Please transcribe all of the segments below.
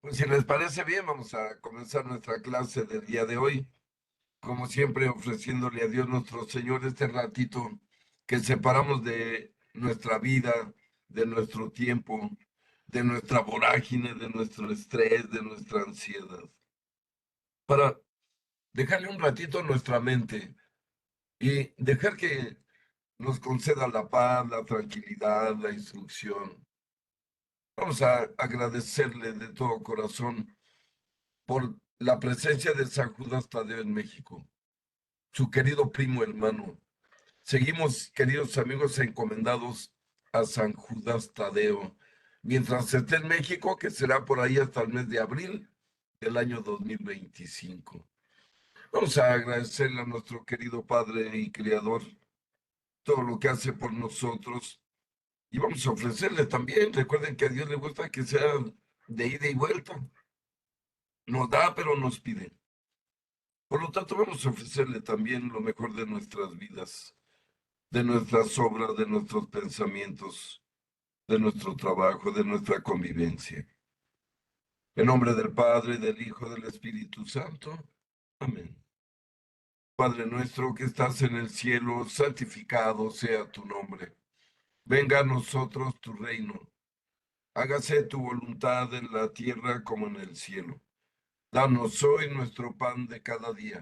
Pues si les parece bien, vamos a comenzar nuestra clase del día de hoy, como siempre ofreciéndole a Dios nuestro Señor este ratito que separamos de nuestra vida, de nuestro tiempo, de nuestra vorágine, de nuestro estrés, de nuestra ansiedad, para dejarle un ratito a nuestra mente y dejar que nos conceda la paz, la tranquilidad, la instrucción. Vamos a agradecerle de todo corazón por la presencia de San Judas Tadeo en México, su querido primo hermano. Seguimos, queridos amigos, encomendados a San Judas Tadeo, mientras esté en México, que será por ahí hasta el mes de abril del año 2025. Vamos a agradecerle a nuestro querido Padre y Creador todo lo que hace por nosotros y vamos a ofrecerle también. Recuerden que a Dios le gusta que sea de ida y vuelta. Nos da, pero nos pide. Por lo tanto, vamos a ofrecerle también lo mejor de nuestras vidas, de nuestras obras, de nuestros pensamientos, de nuestro trabajo, de nuestra convivencia. En nombre del Padre, del Hijo, del Espíritu Santo. Amén. Padre nuestro que estás en el cielo, santificado sea tu nombre. Venga a nosotros tu reino. Hágase tu voluntad en la tierra como en el cielo. Danos hoy nuestro pan de cada día.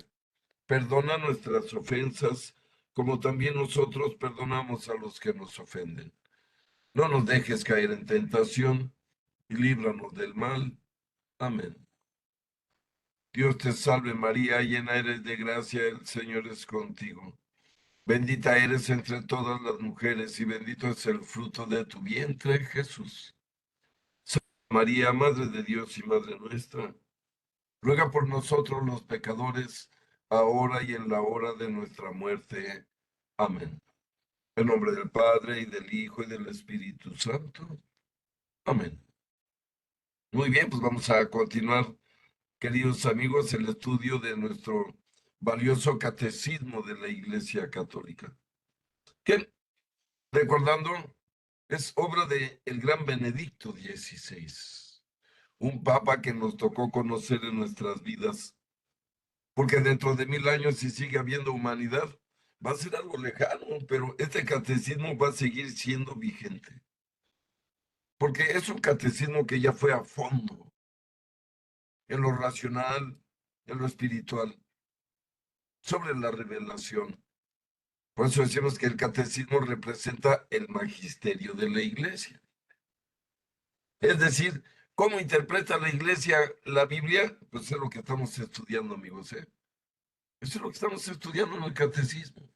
Perdona nuestras ofensas, como también nosotros perdonamos a los que nos ofenden. No nos dejes caer en tentación y líbranos del mal. Amén. Dios te salve María, llena eres de gracia, el Señor es contigo. Bendita eres entre todas las mujeres y bendito es el fruto de tu vientre, Jesús. María, Madre de Dios y Madre nuestra, ruega por nosotros los pecadores, ahora y en la hora de nuestra muerte. Amén. En nombre del Padre, y del Hijo, y del Espíritu Santo. Amén. Muy bien, pues vamos a continuar, queridos amigos, el estudio de nuestro valioso catecismo de la Iglesia Católica. Que, recordando, es obra de el gran Benedicto XVI, un papa que nos tocó conocer en nuestras vidas, porque dentro de 1000 años, si sigue habiendo humanidad, va a ser algo lejano, pero este catecismo va a seguir siendo vigente. Porque es un catecismo que ya fue a fondo en lo racional, en lo espiritual, sobre la revelación. Por eso decimos que el catecismo representa el magisterio de la iglesia. Es decir, ¿cómo interpreta la iglesia la Biblia? Pues es lo que estamos estudiando, amigos, ¿eh? Eso es lo que estamos estudiando en el catecismo.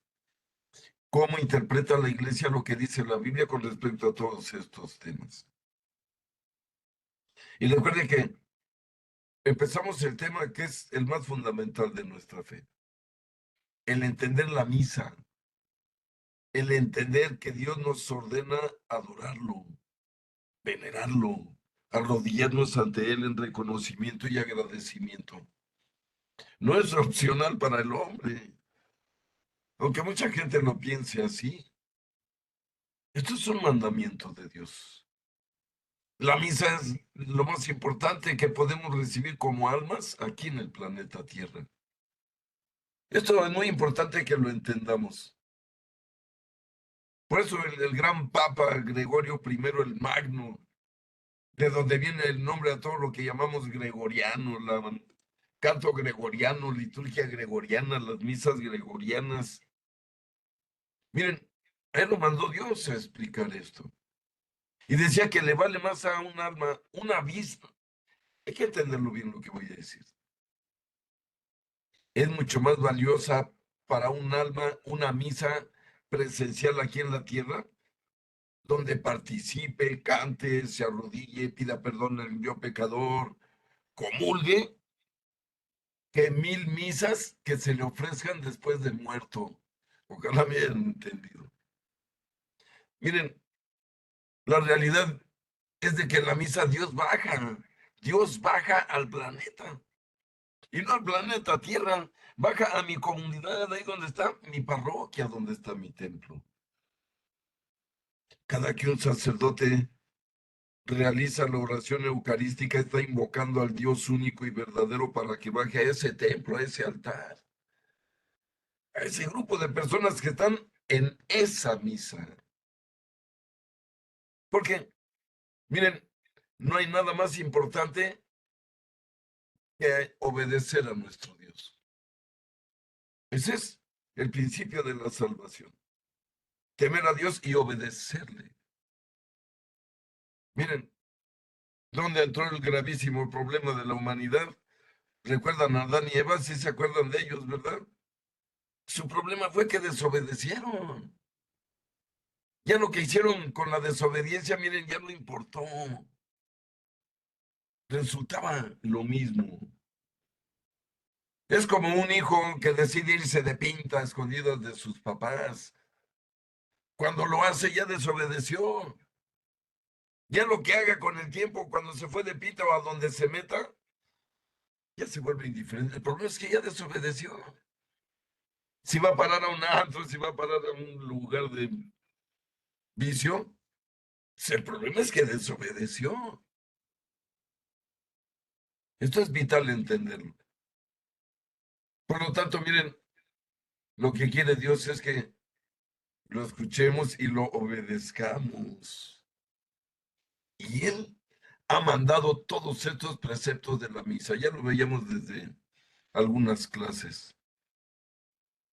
¿Cómo interpreta la iglesia lo que dice la Biblia con respecto a todos estos temas? Y recuerden que empezamos el tema que es el más fundamental de nuestra fe, el entender la misa, el entender que Dios nos ordena adorarlo, venerarlo, arrodillarnos ante Él en reconocimiento y agradecimiento. No es opcional para el hombre, aunque mucha gente lo piense así. Esto es un mandamiento de Dios. La misa es lo más importante que podemos recibir como almas aquí en el planeta Tierra. Esto es muy importante que lo entendamos. Por eso el gran Papa Gregorio I el Magno, de donde viene el nombre a todo lo que llamamos gregoriano, la canto gregoriano, liturgia gregoriana, las misas gregorianas. Miren, él lo mandó Dios a explicar esto. Y decía que le vale más a un alma una vista. Hay que entenderlo bien lo que voy a decir. Es mucho más valiosa para un alma una misa presencial aquí en la tierra, donde participe, cante, se arrodille, pida perdón al yo pecador, comulgue, que 1000 misas que se le ofrezcan después de muerto. Ojalá me hayan entendido. Miren, la realidad es de que en la misa Dios baja al planeta, y no al planeta Tierra, baja a mi comunidad, ahí donde está mi parroquia, donde está mi templo. Cada que un sacerdote realiza la oración eucarística, está invocando al Dios único y verdadero para que baje a ese templo, a ese altar, a ese grupo de personas que están en esa misa. Porque, miren, no hay nada más importante que obedecer a nuestro Dios. Ese es el principio de la salvación. Temer a Dios y obedecerle. Miren, ¿dónde entró el gravísimo problema de la humanidad? ¿Recuerdan a Adán y Eva? Sí se acuerdan de ellos, ¿verdad? Su problema fue que desobedecieron. Ya lo que hicieron con la desobediencia, miren, ya no importó. Resultaba lo mismo. Es como un hijo que decide irse de pinta a escondidas de sus papás. Cuando lo hace, ya desobedeció. Ya lo que haga con el tiempo, cuando se fue de pinta o a donde se meta, ya se vuelve indiferente. El problema es que ya desobedeció. Si va a parar a un antro, si va a parar a un lugar de vicio, el problema es que desobedeció. Esto es vital entenderlo. Por lo tanto, miren, lo que quiere Dios es que lo escuchemos y lo obedezcamos. Y Él ha mandado todos estos preceptos de la misa. Ya lo veíamos desde algunas clases.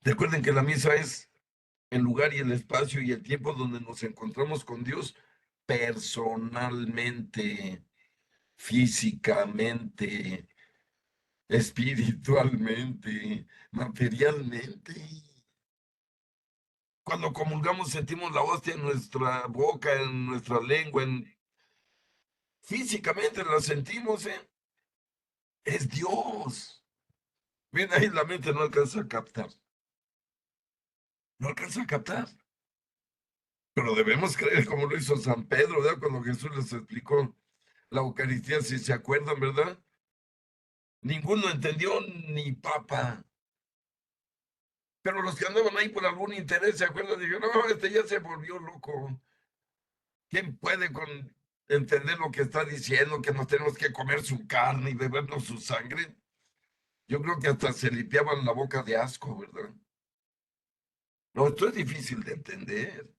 Recuerden que la misa es el lugar y el espacio y el tiempo donde nos encontramos con Dios personalmente, físicamente, espiritualmente, materialmente. Cuando comulgamos sentimos la hostia en nuestra boca, en nuestra lengua, físicamente la sentimos, ¿eh? Es Dios. Bien, ahí la mente no alcanza a captar. No alcanza a captar. Pero debemos creer como lo hizo San Pedro, ¿verdad? Cuando Jesús les explicó la Eucaristía, si se acuerdan, ¿verdad? Ninguno entendió ni papa. Pero los que andaban ahí por algún interés, ¿se acuerdan? Dijeron, no, este ya se volvió loco. ¿Quién puede entender lo que está diciendo, que nos tenemos que comer su carne y bebernos su sangre? Yo creo que hasta se limpiaban la boca de asco, ¿verdad? No, esto es difícil de entender.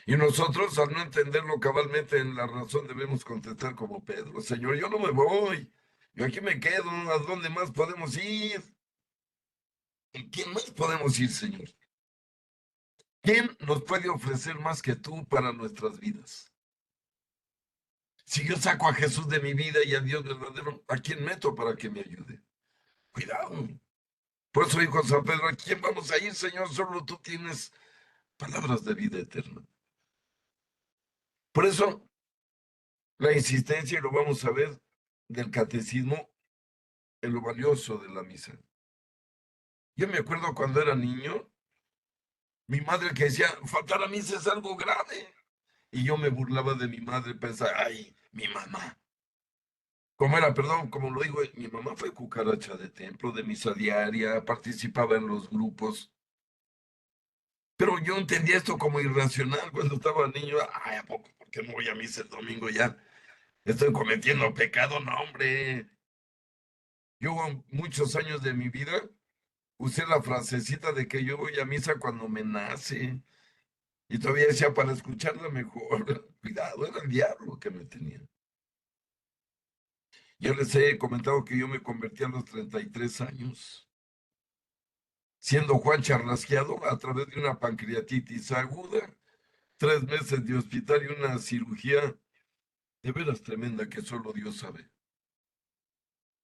Y nosotros, al no entenderlo cabalmente en la razón, debemos contestar como Pedro, Señor, yo no me voy, yo aquí me quedo, ¿a dónde más podemos ir? ¿Y quién más podemos ir, Señor? ¿Quién nos puede ofrecer más que tú para nuestras vidas? Si yo saco a Jesús de mi vida y a Dios verdadero, ¿a quién meto para que me ayude? Cuidado. Por eso dijo San Pedro, ¿a quién vamos a ir, Señor? Solo tú tienes palabras de vida eterna. Por eso, la insistencia, y lo vamos a ver, del catecismo en lo valioso de la misa. Yo me acuerdo cuando era niño, mi madre que decía, faltar a misa es algo grave. Y yo me burlaba de mi madre, pensaba, ay, mi mamá. Como era, perdón, como lo digo, mi mamá fue cucaracha de templo, de misa diaria, participaba en los grupos. Pero yo entendía esto como irracional cuando estaba niño. Ay, ¿a poco? ¿Por qué no voy a misa el domingo ya? Estoy cometiendo pecado, no, hombre. Yo muchos años de mi vida usé la frasecita de que yo voy a misa cuando me nace. Y todavía decía, para escucharla mejor. Cuidado, era el diablo que me tenía. Yo les he comentado que yo me convertí a los 33 años, siendo Juan Charrasqueado a través de una pancreatitis aguda, 3 meses de hospital y una cirugía de veras tremenda que solo Dios sabe.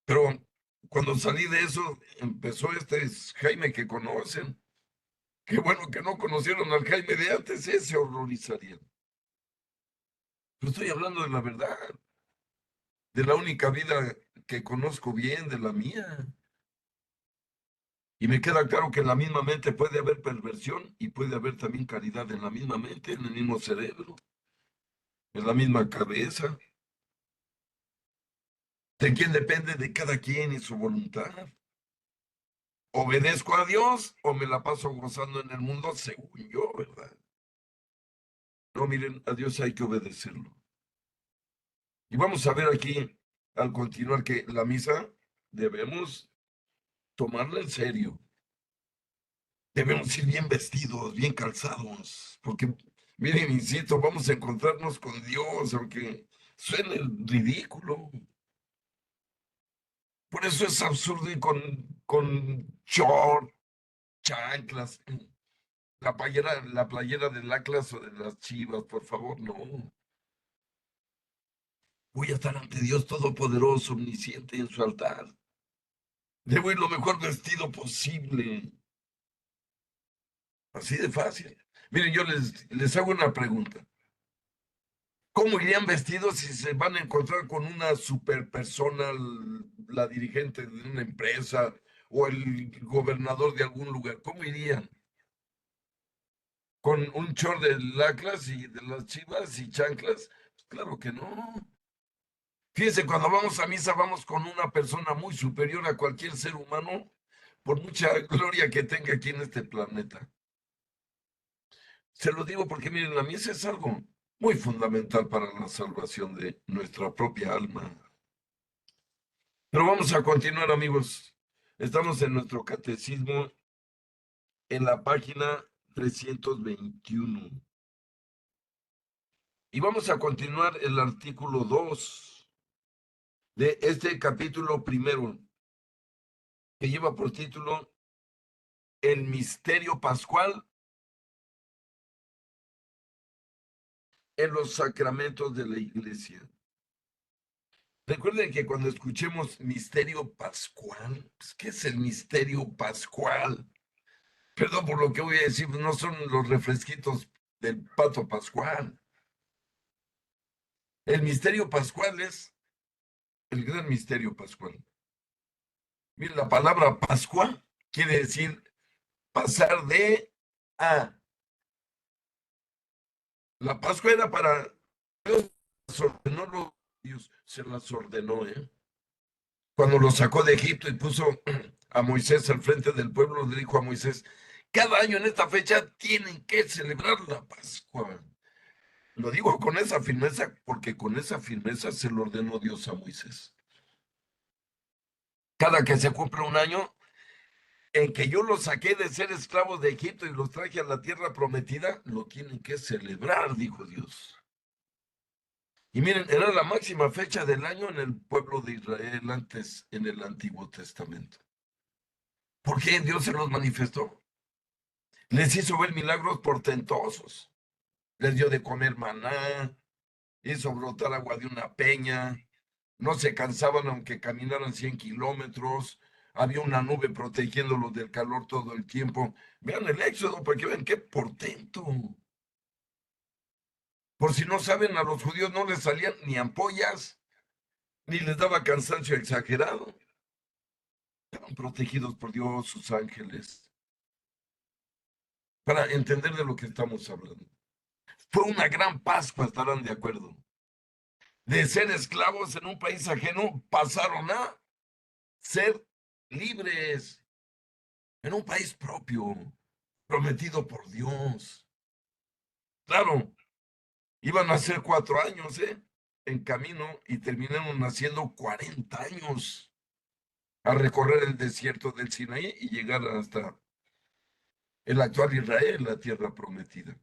Pero cuando salí de eso, empezó este Jaime que conocen. Qué bueno que no conocieron al Jaime de antes, se horrorizarían. Pero estoy hablando de la verdad, de la única vida que conozco bien, de la mía. Y me queda claro que en la misma mente puede haber perversión y puede haber también caridad en la misma mente, en el mismo cerebro, en la misma cabeza. ¿De quién depende? De cada quien y su voluntad. ¿Obedezco a Dios o me la paso gozando en el mundo según yo, verdad? no, miren, a Dios hay que obedecerlo. Y vamos a ver aquí, al continuar, que la misa debemos tomarla en serio. Debemos ir bien vestidos, bien calzados, porque, miren, insisto, vamos a encontrarnos con Dios, aunque suene ridículo. Por eso es absurdo ir con short, chanclas, la playera del Atlas o de las Chivas, por favor, no. Voy a estar ante Dios Todopoderoso, omnisciente en su altar. Debo ir lo mejor vestido posible. Así de fácil. Miren, yo les hago una pregunta. ¿Cómo irían vestidos si se van a encontrar con una super persona, la dirigente de una empresa o el gobernador de algún lugar? ¿Cómo irían? ¿Con un short del Atlas y de las Chivas y chanclas? Pues claro que no. Fíjense, cuando vamos a misa vamos con una persona muy superior a cualquier ser humano, por mucha gloria que tenga aquí en este planeta. Se lo digo porque, miren, la misa es algo muy fundamental para la salvación de nuestra propia alma. Pero vamos a continuar, amigos. Estamos en nuestro catecismo en la página 321. Y vamos a continuar el artículo 2 de este capítulo primero, que lleva por título El misterio pascual en los sacramentos de la iglesia. Recuerden que cuando escuchemos misterio pascual, pues, ¿qué es el misterio pascual? Perdón por lo que voy a decir, no son los refresquitos del Pato Pascual. El misterio pascual es el gran misterio pascual. Miren, la palabra Pascua quiere decir pasar de a. La Pascua era para Dios, Dios se las ordenó, ¿eh? Cuando lo sacó de Egipto y puso a Moisés al frente del pueblo, le dijo a Moisés, cada año en esta fecha tienen que celebrar la Pascua. Lo digo con esa firmeza porque con esa firmeza se lo ordenó Dios a Moisés. Cada que se cumple un año en que yo los saqué de ser esclavos de Egipto y los traje a la tierra prometida, lo tienen que celebrar, dijo Dios. Y miren, era la máxima fecha del año en el pueblo de Israel antes en el Antiguo Testamento. ¿Por qué Dios se los manifestó? Les hizo ver milagros portentosos. Les dio de comer maná, hizo brotar agua de una peña, no se cansaban aunque caminaran 100 kilómetros, había una nube protegiéndolos del calor todo el tiempo. Vean el Éxodo para que vean qué portento. Por si no saben, a los judíos no les salían ni ampollas, ni les daba cansancio exagerado. Estaban protegidos por Dios, sus ángeles, para entender de lo que estamos hablando. Fue una gran Pascua, estarán de acuerdo. De ser esclavos en un país ajeno, pasaron a ser libres en un país propio, prometido por Dios. Claro, iban a ser 4 años, en camino y terminaron haciendo 40 años a recorrer el desierto del Sinaí y llegar hasta el actual Israel, la tierra prometida.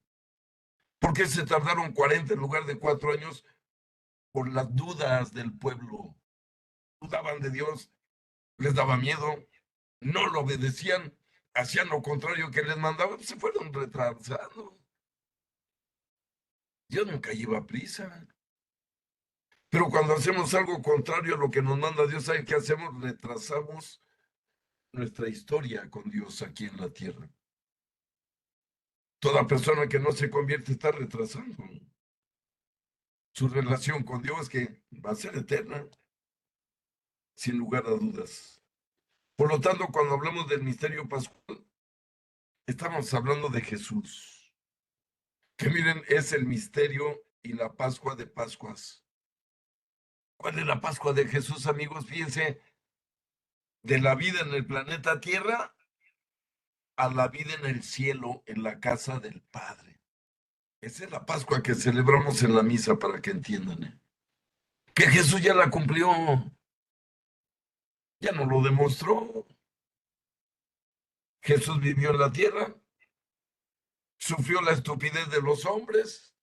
¿Por qué se tardaron 40 en lugar de 4 años? Por las dudas del pueblo. Dudaban de Dios, les daba miedo, no lo obedecían, hacían lo contrario que les mandaba, se fueron retrasando. Dios nunca lleva prisa. Pero cuando hacemos algo contrario a lo que nos manda Dios, ¿saben qué hacemos? Retrasamos nuestra historia con Dios aquí en la tierra. Toda persona que no se convierte está retrasando su relación con Dios, que va a ser eterna, sin lugar a dudas. Por lo tanto, cuando hablamos del misterio pascual, estamos hablando de Jesús, que miren, es el misterio y la Pascua de Pascuas. ¿Cuál es la Pascua de Jesús, amigos? Fíjense, de la vida en el planeta Tierra a la vida en el cielo, en la casa del Padre. Esa es la Pascua que celebramos en la misa para que entiendan, ¿eh? Que Jesús ya la cumplió, ya no lo demostró. Jesús vivió en la tierra, sufrió la estupidez de los hombres,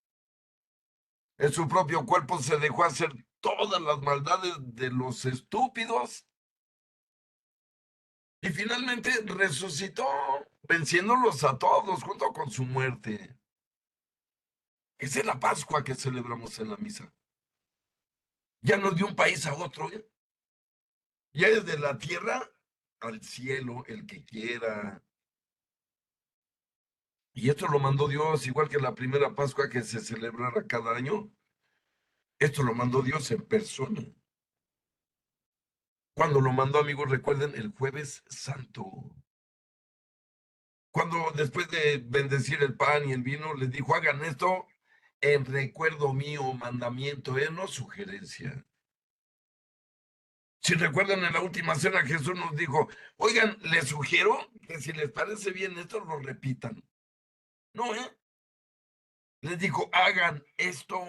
en su propio cuerpo se dejó hacer todas las maldades de los estúpidos y finalmente resucitó, venciéndolos a todos junto con su muerte. Esa es la Pascua que celebramos en la misa. Ya no de un país a otro, ¿eh? Ya es de la tierra al cielo, el que quiera. Y esto lo mandó Dios, igual que la primera Pascua que se celebrara cada año. Esto lo mandó Dios en persona. Cuando lo mandó, amigos, recuerden, el Jueves Santo. Cuando después de bendecir el pan y el vino, les dijo, hagan esto en recuerdo mío, mandamiento, no sugerencia. Si recuerdan, en la última cena Jesús nos dijo, oigan, les sugiero que si les parece bien esto, lo repitan. No, ¿eh? Les dijo, hagan esto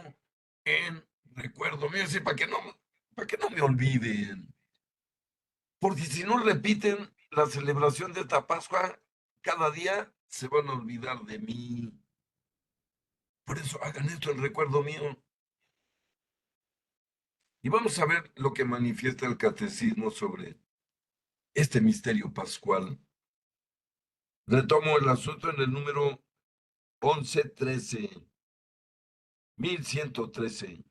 en recuerdo mío, así, para que no me olviden. Porque si no repiten la celebración de esta Pascua, cada día se van a olvidar de mí. Por eso hagan esto en recuerdo mío. Y vamos a ver lo que manifiesta el catecismo sobre este misterio pascual. Retomo el asunto en el número 1113, 1113.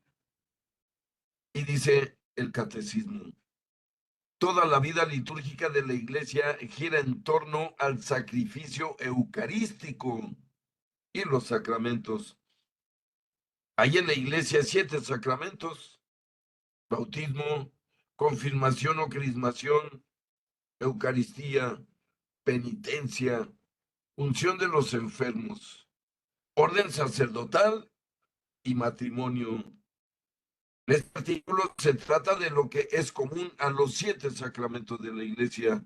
Y dice el catecismo, toda la vida litúrgica de la Iglesia gira en torno al sacrificio eucarístico y los sacramentos. Hay en la Iglesia 7 sacramentos: bautismo, confirmación o crismación, Eucaristía, penitencia, unción de los enfermos, orden sacerdotal y matrimonio. Este artículo se trata de lo que es común a los 7 sacramentos de la Iglesia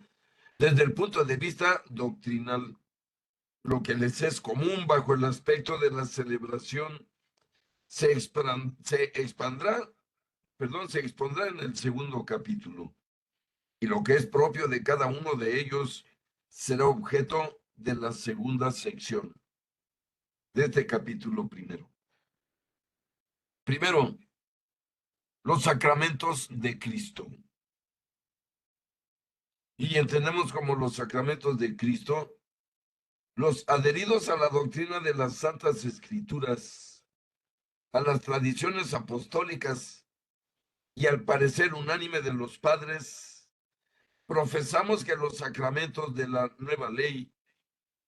desde el punto de vista doctrinal. Lo que les es común bajo el aspecto de la celebración se expondrá en el segundo capítulo. Y lo que es propio de cada uno de ellos será objeto de la segunda sección de este capítulo primero. Primero, los sacramentos de Cristo. Y entendemos como los sacramentos de Cristo los adheridos a la doctrina de las Santas Escrituras, a las tradiciones apostólicas y al parecer unánime de los padres, profesamos que los sacramentos de la nueva ley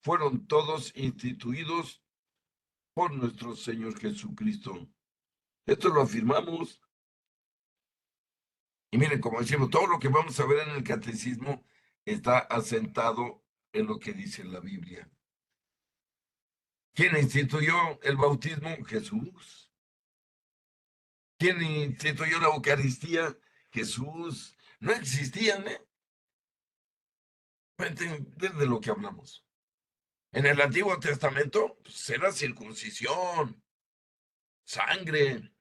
fueron todos instituidos por nuestro Señor Jesucristo. Esto lo afirmamos. Y miren, como decimos, todo lo que vamos a ver en el catecismo está asentado en lo que dice la Biblia. ¿Quién instituyó el bautismo? Jesús. ¿Quién instituyó la Eucaristía? Jesús. No existían, ¿eh? De lo que hablamos. En el Antiguo Testamento, pues, era circuncisión, sangre,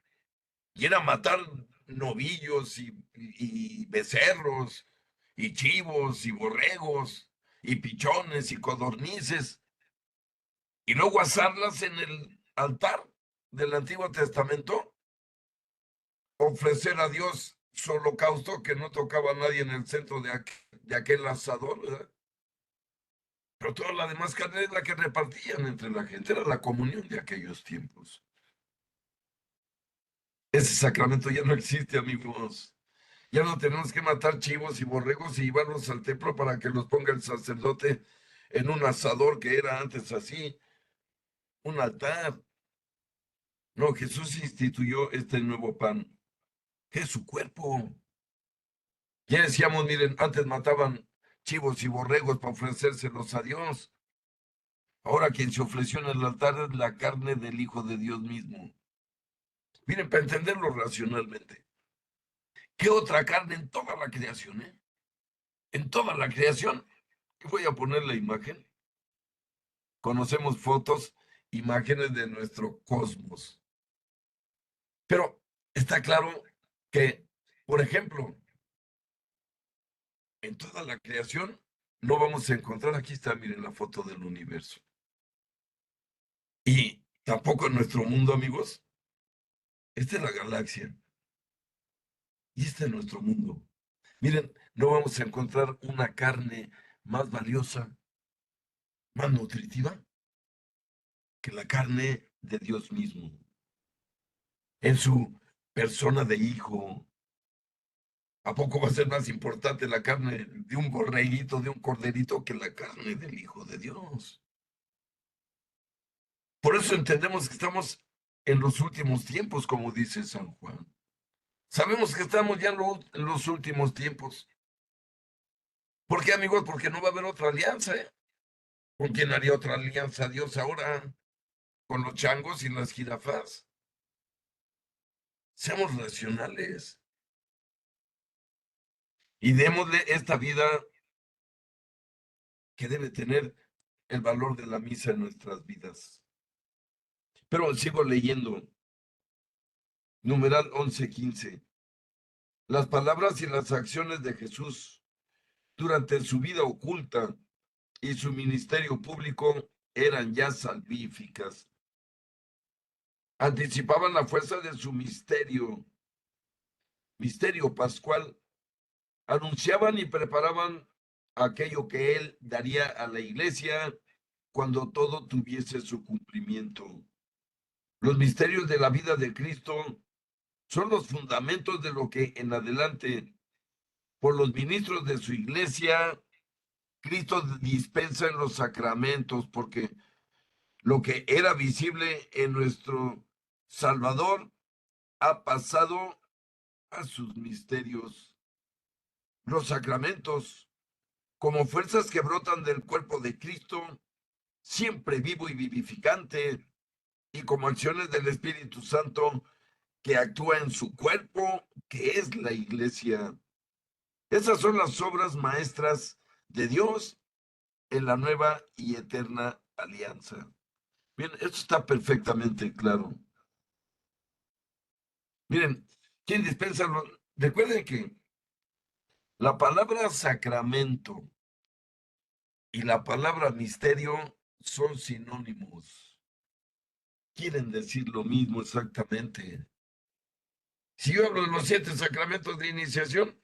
y era matar novillos y becerros, y chivos, y borregos, y pichones, y codornices, y luego asarlas en el altar del Antiguo Testamento, ofrecer a Dios su holocausto que no tocaba a nadie en el centro de aquel asador, ¿verdad? Pero toda la demás carne es la que repartían entre la gente, era la comunión de aquellos tiempos. Ese sacramento ya no existe, amigos. Ya no tenemos que matar chivos y borregos y llevarlos al templo para que los ponga el sacerdote en un asador que era antes así, un altar. No, Jesús instituyó este nuevo pan, que es su cuerpo. Ya decíamos, miren, antes mataban chivos y borregos para ofrecérselos a Dios. Ahora quien se ofreció en el altar es la carne del Hijo de Dios mismo. Miren, para entenderlo racionalmente, ¿qué otra carne en toda la creación, eh? En toda la creación, y voy a poner la imagen, conocemos fotos imágenes de nuestro cosmos. Pero está claro que, por ejemplo, en toda la creación no vamos a encontrar, aquí está, miren la foto del universo. Y tampoco en nuestro mundo, amigos, esta es la galaxia y este es nuestro mundo. Miren, no vamos a encontrar una carne más valiosa, más nutritiva que la carne de Dios mismo, en su persona de hijo. ¿A poco va a ser más importante la carne de un borreguito, de un corderito, que la carne del Hijo de Dios? Por eso entendemos que estamos en los últimos tiempos, como dice San Juan. Sabemos que estamos ya en los últimos tiempos. ¿Por qué, amigos? Porque no va a haber otra alianza, ¿eh? ¿Con quién haría otra alianza Dios ahora? ¿Con los changos y las jirafas? Seamos racionales y démosle esta vida que debe tener el valor de la misa en nuestras vidas. Pero sigo leyendo. Numeral 11:15. Las palabras y las acciones de Jesús durante su vida oculta y su ministerio público eran ya salvíficas. Anticipaban la fuerza de su misterio pascual. Anunciaban y preparaban aquello que él daría a la iglesia cuando todo tuviese su cumplimiento. Los misterios de la vida de Cristo son los fundamentos de lo que en adelante, por los ministros de su iglesia, Cristo dispensa en los sacramentos, porque lo que era visible en nuestro Salvador ha pasado a sus misterios. Los sacramentos, como fuerzas que brotan del cuerpo de Cristo, siempre vivo y vivificante, y como acciones del Espíritu Santo que actúa en su cuerpo, que es la iglesia. Esas son las obras maestras de Dios en la nueva y eterna alianza. Bien, esto está perfectamente claro. Miren, ¿quién dispensa? Recuerden que la palabra sacramento y la palabra misterio son sinónimos. Quieren decir lo mismo exactamente. Si yo hablo de los 7 sacramentos de iniciación,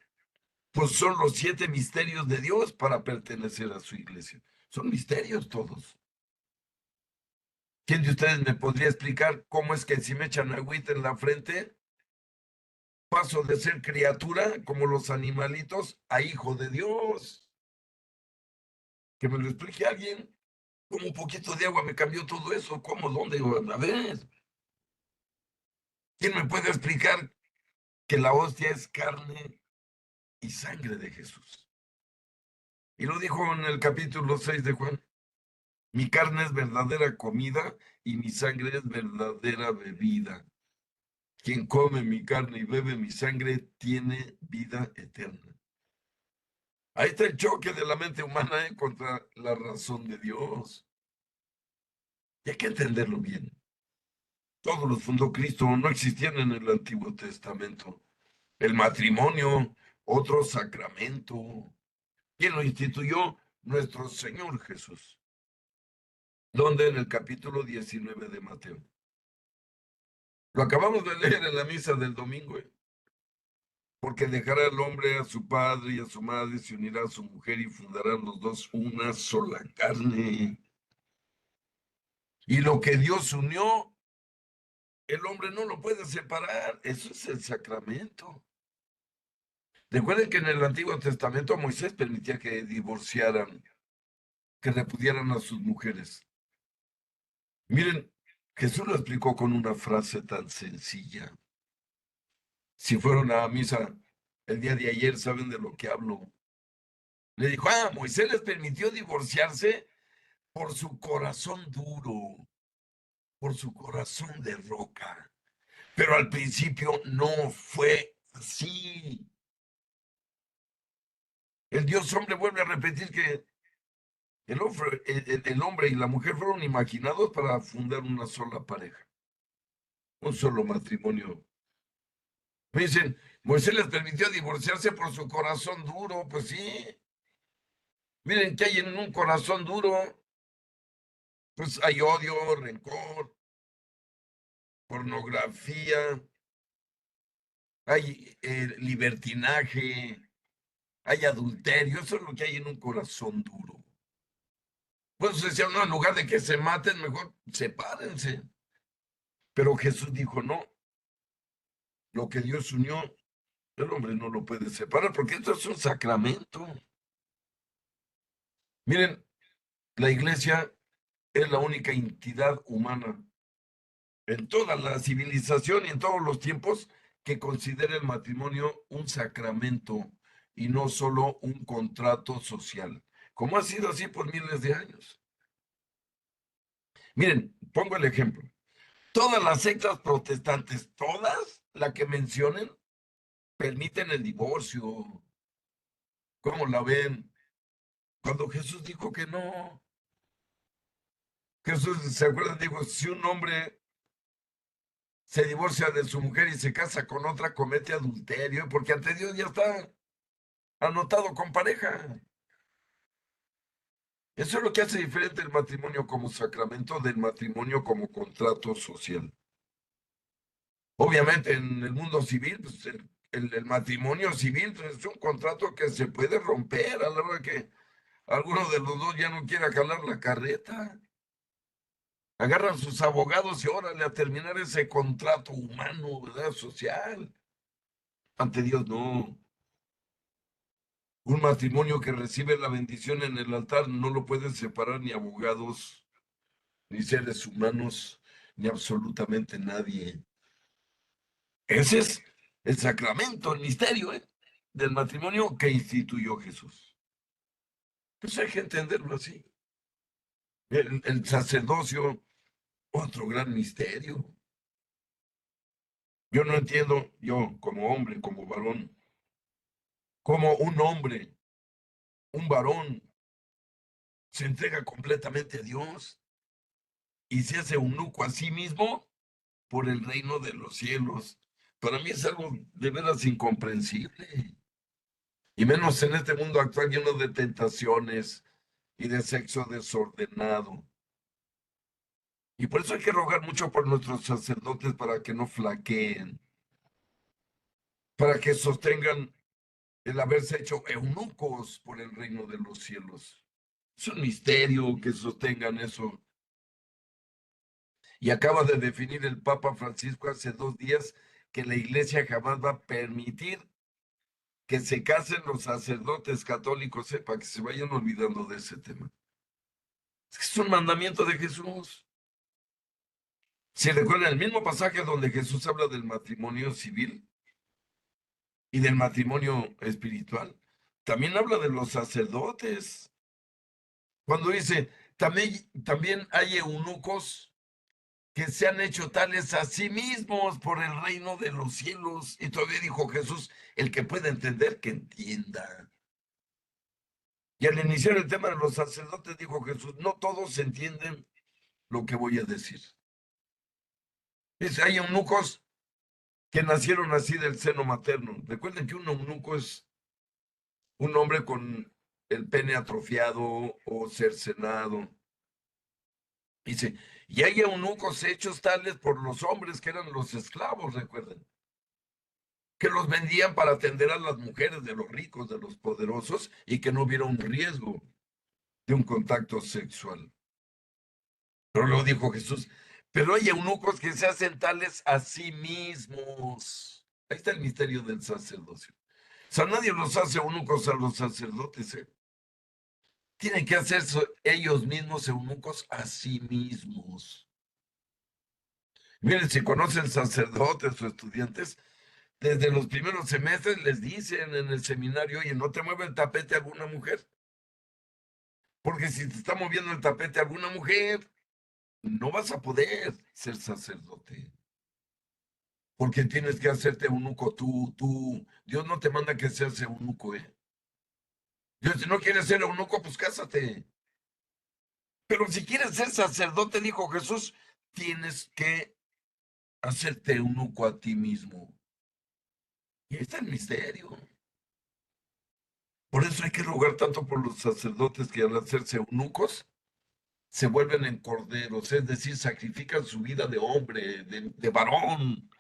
pues son los 7 misterios de Dios para pertenecer a su iglesia. Son misterios todos. ¿Quién de ustedes me podría explicar cómo es que si me echan agüita en la frente, paso de ser criatura como los animalitos a hijo de Dios? Que me lo explique alguien. ¿Cómo un poquito de agua me cambió todo eso? ¿Cómo? ¿Dónde? A ver, ¿quién me puede explicar que la hostia es carne y sangre de Jesús? Y lo dijo en el capítulo 6 de Juan. Mi carne es verdadera comida y mi sangre es verdadera bebida. Quien come mi carne y bebe mi sangre tiene vida eterna. Ahí está el choque de la mente humana contra la razón de Dios. Y hay que entenderlo bien. Todos los fundó Cristo, no existían en el Antiguo Testamento. El matrimonio, otro sacramento. ¿Quién lo instituyó? Nuestro Señor Jesús. ¿Dónde? En el capítulo 19 de Mateo. Lo acabamos de leer en la misa del domingo. Porque dejará el hombre a su padre y a su madre, se unirá a su mujer y fundarán los dos una sola carne. Y lo que Dios unió, el hombre no lo puede separar. Eso es el sacramento. Recuerden que en el Antiguo Testamento Moisés permitía que divorciaran, que repudieran a sus mujeres. Miren, Jesús lo explicó con una frase tan sencilla. Si fueron a misa el día de ayer, saben de lo que hablo. Le dijo, Moisés les permitió divorciarse por su corazón duro, por su corazón de roca. Pero al principio no fue así. El Dios hombre vuelve a repetir que El hombre y la mujer fueron imaginados para fundar una sola pareja, un solo matrimonio. Me dicen, Moisés les permitió divorciarse por su corazón duro. Pues sí, miren que hay en un corazón duro, pues hay odio, rencor, pornografía, hay libertinaje, hay adulterio. Eso es lo que hay en un corazón duro. Pues decían, no, en lugar de que se maten, mejor sepárense. Pero Jesús dijo, no, lo que Dios unió, el hombre no lo puede separar, porque esto es un sacramento. Miren, la iglesia es la única entidad humana en toda la civilización y en todos los tiempos que considera el matrimonio un sacramento y no solo un contrato social, como ha sido así por miles de años. Miren, pongo el ejemplo. Todas las sectas protestantes, todas las que mencionen, permiten el divorcio. ¿Cómo la ven? Cuando Jesús dijo que no, Jesús, ¿se acuerdan? Dijo, si un hombre se divorcia de su mujer y se casa con otra, comete adulterio, porque ante Dios ya está anotado con pareja. Eso es lo que hace diferente el matrimonio como sacramento del matrimonio como contrato social. Obviamente en el mundo civil, pues, el matrimonio civil pues, es un contrato que se puede romper a la hora que alguno de los dos ya no quiera jalar la carreta. Agarran sus abogados y órale a terminar ese contrato humano, ¿verdad? Social. Ante Dios no. Un matrimonio que recibe la bendición en el altar no lo pueden separar ni abogados, ni seres humanos, ni absolutamente nadie. Ese es el sacramento, el misterio, del matrimonio que instituyó Jesús. Pues hay que entenderlo así. El sacerdocio, otro gran misterio. Yo no entiendo, yo como hombre, como varón, cómo un hombre, un varón, se entrega completamente a Dios y se hace eunuco a sí mismo por el reino de los cielos. Para mí es algo de veras incomprensible. Y menos en este mundo actual lleno de tentaciones y de sexo desordenado. Y por eso hay que rogar mucho por nuestros sacerdotes para que no flaqueen, para que sostengan el haberse hecho eunucos por el reino de los cielos. Es un misterio que sostengan eso. Y acaba de definir el Papa Francisco hace 2 días que la Iglesia jamás va a permitir que se casen los sacerdotes católicos, para que se vayan olvidando de ese tema. Es un mandamiento de Jesús. Si recuerdan el mismo pasaje donde Jesús habla del matrimonio civil y del matrimonio espiritual, también habla de los sacerdotes. Cuando dice, también hay eunucos que se han hecho tales a sí mismos por el reino de los cielos. Y todavía dijo Jesús, el que pueda entender, que entienda. Y al iniciar el tema de los sacerdotes, dijo Jesús, no todos entienden lo que voy a decir. Dice, hay eunucos que nacieron así del seno materno. Recuerden que un eunuco es un hombre con el pene atrofiado o cercenado. Dice, y hay eunucos hechos tales por los hombres que eran los esclavos, recuerden, que los vendían para atender a las mujeres de los ricos, de los poderosos, y que no hubiera un riesgo de un contacto sexual. Pero luego dijo Jesús, pero hay eunucos que se hacen tales a sí mismos. Ahí está el misterio del sacerdocio. O sea, nadie los hace eunucos a los sacerdotes, ¿eh? Tienen que hacerse ellos mismos eunucos a sí mismos. Miren, si conocen sacerdotes o estudiantes, desde los primeros semestres les dicen en el seminario, oye, no te mueve el tapete alguna mujer, porque si te está moviendo el tapete alguna mujer, no vas a poder ser sacerdote, porque tienes que hacerte eunuco tú. Dios no te manda que seas eunuco, ¿eh? Dios, si no quieres ser eunuco, pues cásate. Pero si quieres ser sacerdote, dijo Jesús, tienes que hacerte eunuco a ti mismo. Y ahí está el misterio. Por eso hay que rogar tanto por los sacerdotes que al hacerse eunucos se vuelven en corderos, es decir, sacrifican su vida de hombre, de varón.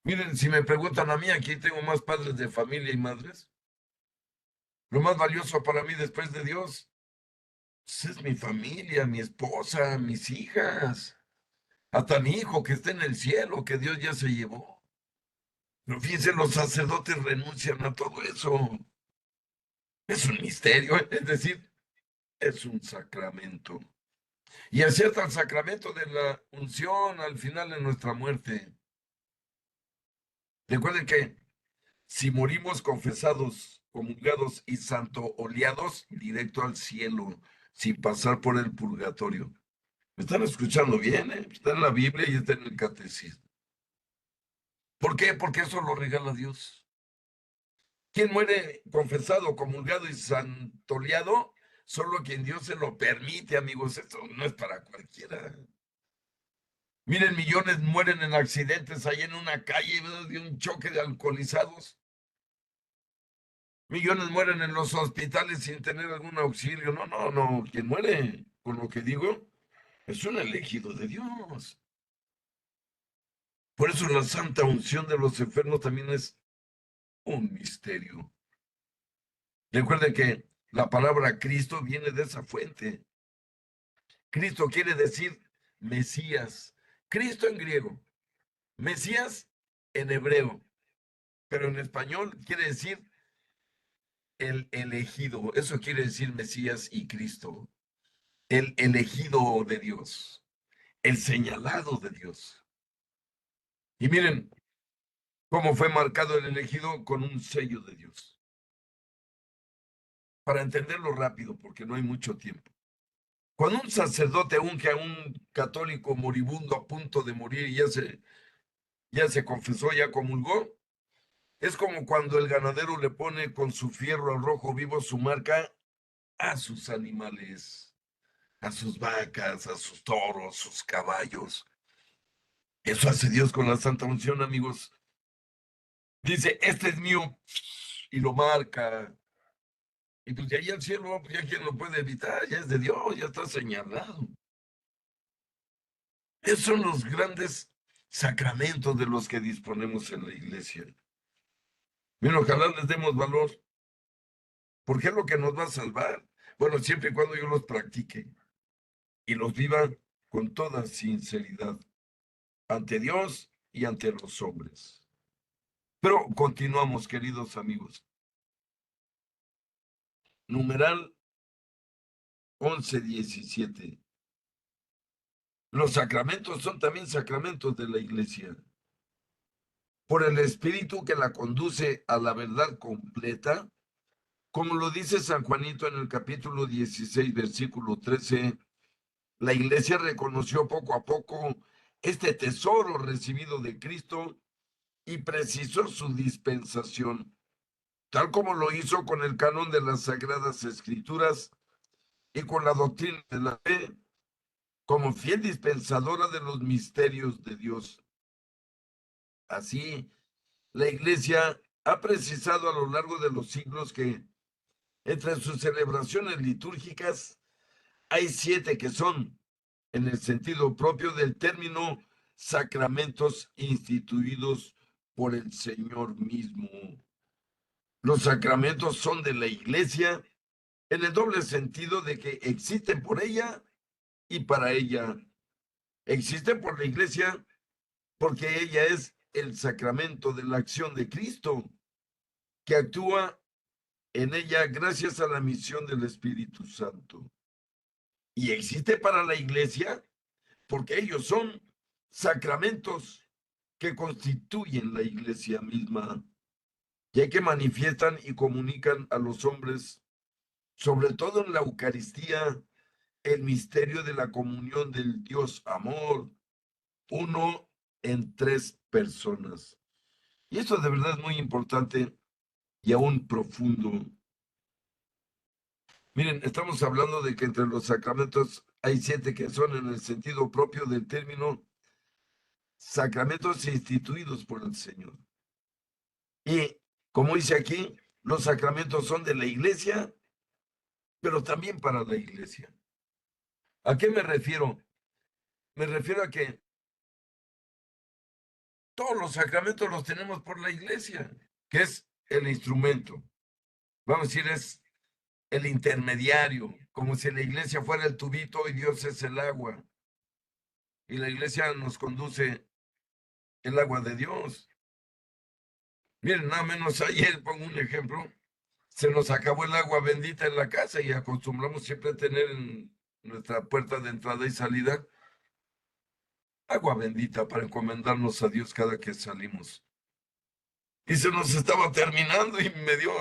Miren, si me preguntan a mí, aquí tengo más padres de familia y madres. Lo más valioso para mí después de Dios, pues, es mi familia, mi esposa, mis hijas, hasta mi hijo que está en el cielo, que Dios ya se llevó. Pero fíjense, los sacerdotes renuncian a todo eso. Es un misterio, es decir, es un sacramento. Y acepta el sacramento de la unción al final de nuestra muerte. Recuerden que si morimos confesados, comulgados y santo oleados, directo al cielo, sin pasar por el purgatorio. ¿Me están escuchando bien? Está en la Biblia y está en el catecismo. ¿Por qué? Porque eso lo regala Dios. Quien muere confesado, comulgado y santoleado, solo quien Dios se lo permite, amigos. Esto no es para cualquiera. Miren, millones mueren en accidentes ahí en una calle, ¿verdad? De un choque de alcoholizados. Millones mueren en los hospitales sin tener algún auxilio. No, no, no. Quien muere, con lo que digo, es un elegido de Dios. Por eso la santa unción de los enfermos también es un misterio. Recuerden que la palabra Cristo viene de esa fuente. Cristo quiere decir Mesías. Cristo en griego, Mesías en hebreo, pero en español quiere decir el elegido. Eso quiere decir Mesías y Cristo. El elegido de Dios, el señalado de Dios. Y miren cómo fue marcado el elegido con un sello de Dios. Para entenderlo rápido, porque no hay mucho tiempo. Cuando un sacerdote unge a un católico moribundo a punto de morir y ya se confesó, ya comulgó, es como cuando el ganadero le pone con su fierro al rojo vivo su marca a sus animales, a sus vacas, a sus toros, sus caballos. Eso hace Dios con la santa unción, amigos. Dice, este es mío, y lo marca. Y pues de ahí al cielo, pues ya quien lo puede evitar, ya es de Dios, ya está señalado. Esos son los grandes sacramentos de los que disponemos en la iglesia. Mira, ojalá les demos valor, porque es lo que nos va a salvar. Bueno, siempre y cuando yo los practique y los viva con toda sinceridad ante Dios y ante los hombres. Pero continuamos, queridos amigos. Numeral 11:17. Los sacramentos son también sacramentos de la iglesia. Por el Espíritu que la conduce a la verdad completa, como lo dice San Juanito en el capítulo 16, versículo 13, la iglesia reconoció poco a poco este tesoro recibido de Cristo y precisó su dispensación, tal como lo hizo con el canon de las Sagradas Escrituras y con la doctrina de la fe, como fiel dispensadora de los misterios de Dios. Así, la iglesia ha precisado a lo largo de los siglos que entre sus celebraciones litúrgicas hay 7 que son, en el sentido propio del término, sacramentos instituidos por el Señor mismo. Los sacramentos son de la iglesia en el doble sentido de que existen por ella y para ella. Existen por la iglesia porque ella es el sacramento de la acción de Cristo, que actúa en ella gracias a la misión del Espíritu Santo. Y existe para la iglesia porque ellos son sacramentos que constituyen la iglesia misma, ya que manifiestan y comunican a los hombres, sobre todo en la Eucaristía, el misterio de la comunión del Dios amor, uno en 3 personas. Y eso de verdad es muy importante y aún profundo. Miren, estamos hablando de que entre los sacramentos hay 7 que son en el sentido propio del término sacramentos instituidos por el Señor. Y como dice aquí, los sacramentos son de la iglesia, pero también para la iglesia. ¿A qué me refiero? Me refiero a que todos los sacramentos los tenemos por la iglesia, que es el instrumento. Vamos a decir, es el intermediario, como si la iglesia fuera el tubito y Dios es el agua. Y la iglesia nos conduce el agua de Dios. Miren, nada menos ayer, pongo un ejemplo, se nos acabó el agua bendita en la casa y acostumbramos siempre a tener en nuestra puerta de entrada y salida agua bendita para encomendarnos a Dios cada que salimos. Y se nos estaba terminando y me dio,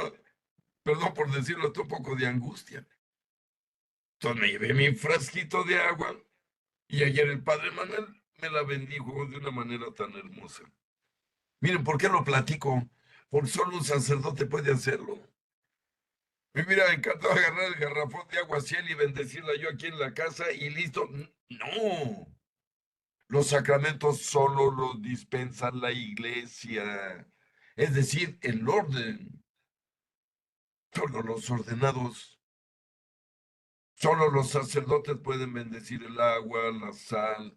perdón por decirlo, un poco de angustia. Entonces me llevé mi frasquito de agua y ayer el Padre Manuel me la bendijo de una manera tan hermosa. Miren, ¿por qué lo platico? Porque solo un sacerdote puede hacerlo. Me hubiera encantado agarrar el garrafón de agua cielo y bendecirla yo aquí en la casa y listo. No, los sacramentos solo los dispensa la iglesia. Es decir, el orden. Solo los ordenados, solo los sacerdotes pueden bendecir el agua, la sal,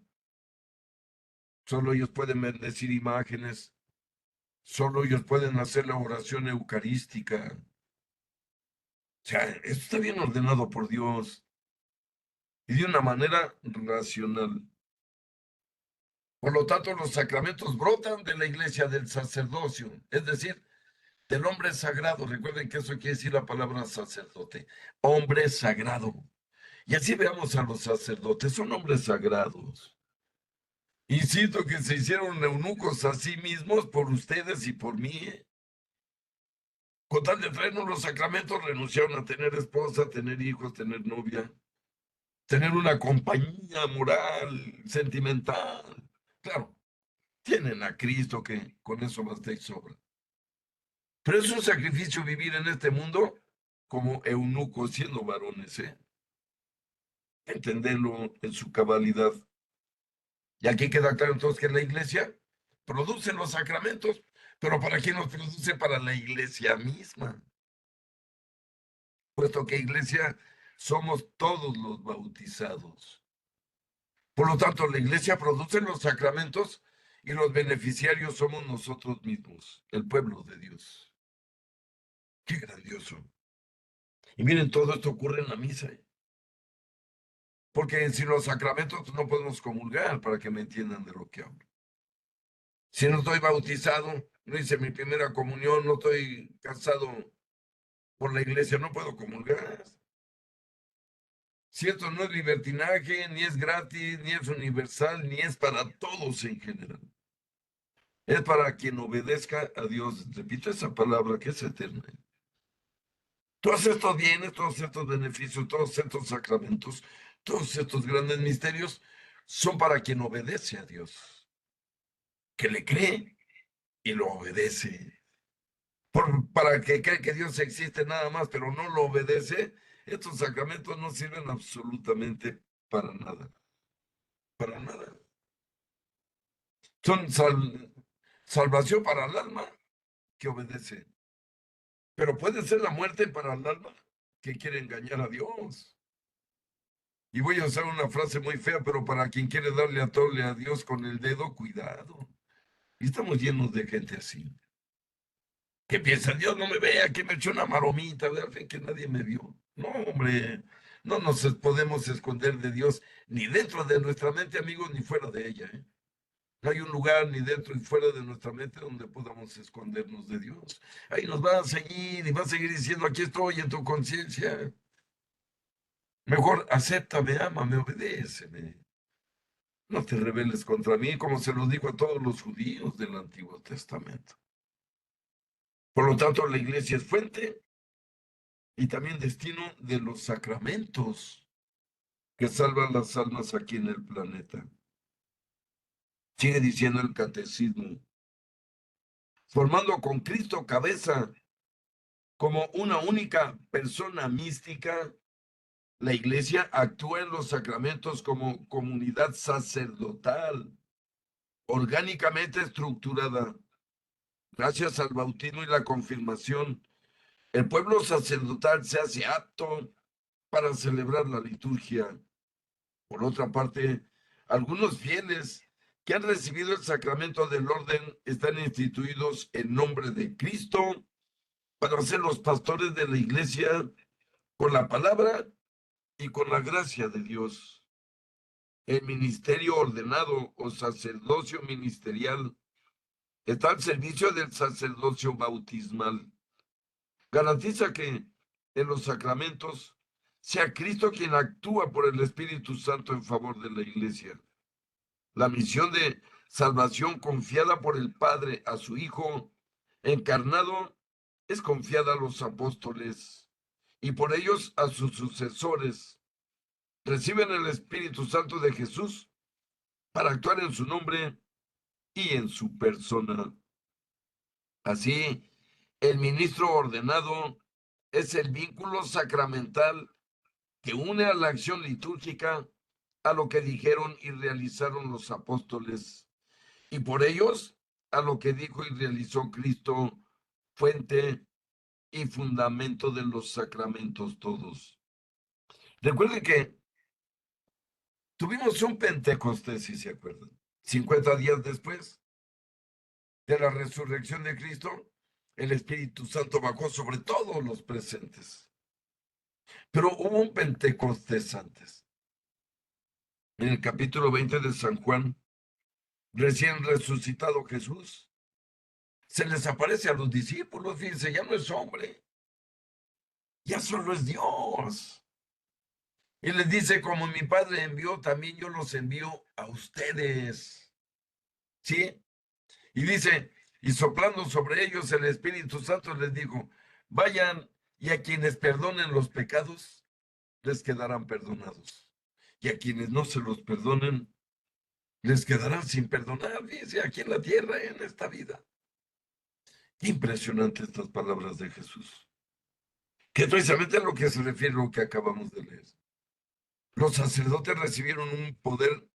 solo ellos pueden bendecir imágenes, solo ellos pueden hacer la oración eucarística. O sea, esto está bien ordenado por Dios y de una manera racional. Por lo tanto, los sacramentos brotan de la iglesia del sacerdocio, es decir, del hombre sagrado. Recuerden que eso quiere decir la palabra sacerdote, hombre sagrado. Y así veamos a los sacerdotes, son hombres sagrados. Insisto que se hicieron eunucos a sí mismos por ustedes y por mí. Con tal de traernos los sacramentos, renunciaron a tener esposa, tener hijos, tener novia, tener una compañía moral, sentimental. Claro, tienen a Cristo que con eso basta y sobra. Pero es un sacrificio vivir en este mundo como eunucos siendo varones, ¿eh? Entenderlo en su cabalidad. Y aquí queda claro entonces que la iglesia produce los sacramentos, pero ¿para quién los produce? Para la iglesia misma, puesto que iglesia somos todos los bautizados. Por lo tanto, la iglesia produce los sacramentos y los beneficiarios somos nosotros mismos, el pueblo de Dios. Qué grandioso. Y miren, todo esto ocurre en la misa, ¿eh? Porque sin los sacramentos no podemos comulgar, para que me entiendan de lo que hablo. Si no estoy bautizado, no hice mi primera comunión, no estoy casado por la iglesia, no puedo comulgar. Si esto no es libertinaje, ni es gratis, ni es universal, ni es para todos en general. Es para quien obedezca a Dios. Repito esa palabra que es eterna. Todos estos bienes, todos estos beneficios, todos estos sacramentos, todos estos grandes misterios son para quien obedece a Dios, que le cree y lo obedece. Para el que cree que Dios existe nada más, pero no lo obedece, estos sacramentos no sirven absolutamente para nada, para nada. Son salvación para el alma que obedece, pero puede ser la muerte para el alma que quiere engañar a Dios. Y voy a usar una frase muy fea, pero para quien quiere darle a tole a Dios con el dedo, cuidado. Y estamos llenos de gente así, que piensa, Dios no me vea, que me echó una maromita, de al fin que nadie me vio. No, hombre, no nos podemos esconder de Dios, ni dentro de nuestra mente, amigos, ni fuera de ella, ¿eh? No hay un lugar ni dentro ni fuera de nuestra mente donde podamos escondernos de Dios. Ahí nos va a seguir y va a seguir diciendo, aquí estoy en tu conciencia. Mejor acéptame, ámame, obedéceme. No te rebeles contra mí, como se lo dijo a todos los judíos del Antiguo Testamento. Por lo tanto, la iglesia es fuente y también destino de los sacramentos que salvan las almas aquí en el planeta. Sigue diciendo el catecismo, formando con Cristo cabeza como una única persona mística, La iglesia actúa en los sacramentos como comunidad sacerdotal, orgánicamente estructurada. Gracias al bautismo y la confirmación, el pueblo sacerdotal se hace apto para celebrar la liturgia. Por otra parte, algunos fieles que han recibido el sacramento del orden están instituidos en nombre de Cristo para ser los pastores de la iglesia con la palabra y con la gracia de Dios. El ministerio ordenado o sacerdocio ministerial está al servicio del sacerdocio bautismal. Garantiza que en los sacramentos sea Cristo quien actúa por el Espíritu Santo en favor de la iglesia. La misión de salvación confiada por el Padre a su Hijo encarnado es confiada a los apóstoles y por ellos a sus sucesores. Reciben el Espíritu Santo de Jesús para actuar en su nombre y en su persona. Así, el ministro ordenado es el vínculo sacramental que une a la acción litúrgica a lo que dijeron y realizaron los apóstoles, y por ellos a lo que dijo y realizó Cristo, fuente y fundamento de los sacramentos todos. Recuerden que tuvimos un Pentecostés, si se acuerdan, 50 días después de la resurrección de Cristo, el Espíritu Santo bajó sobre todos los presentes. Pero hubo un Pentecostés antes. En el capítulo 20 de San Juan, recién resucitado Jesús, se les aparece a los discípulos, fíjense, ya no es hombre, ya solo es Dios. Y les dice, como mi Padre envió, también yo los envío a ustedes. ¿Sí? Y dice, y soplando sobre ellos el Espíritu Santo les dijo, vayan y a quienes perdonen los pecados, les quedarán perdonados. Y a quienes no se los perdonen, les quedarán sin perdonar, dice, aquí en la tierra, en esta vida. Qué impresionante estas palabras de Jesús. Que es precisamente a lo que se refiere lo que acabamos de leer. Los sacerdotes recibieron un poder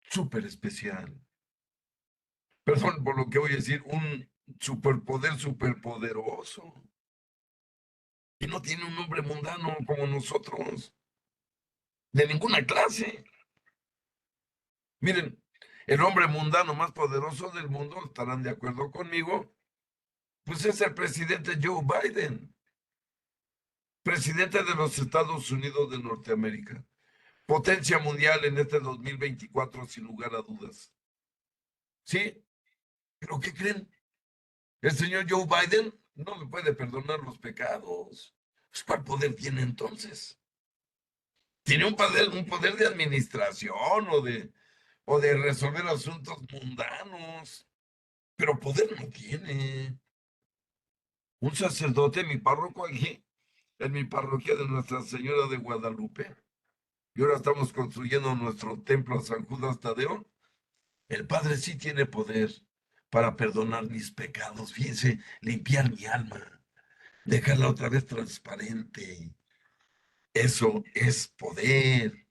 súper especial. Perdón por lo que voy a decir, un superpoder superpoderoso. Y no tiene un nombre mundano como nosotros, de ninguna clase. Miren, el hombre mundano más poderoso del mundo, estarán de acuerdo conmigo, pues es el presidente Joe Biden, presidente de los Estados Unidos de Norteamérica, potencia mundial en este 2024 sin lugar a dudas. ¿Sí? ¿Pero qué creen? El señor Joe Biden no me puede perdonar los pecados. Pues, ¿cuál poder tiene entonces? Tiene un poder de administración o de resolver asuntos mundanos, pero poder no tiene. Un sacerdote, mi párroco aquí, en mi parroquia de Nuestra Señora de Guadalupe, y ahora estamos construyendo nuestro templo a San Judas Tadeo. El Padre sí tiene poder para perdonar mis pecados, fíjense, limpiar mi alma, dejarla otra vez transparente. Eso es poder.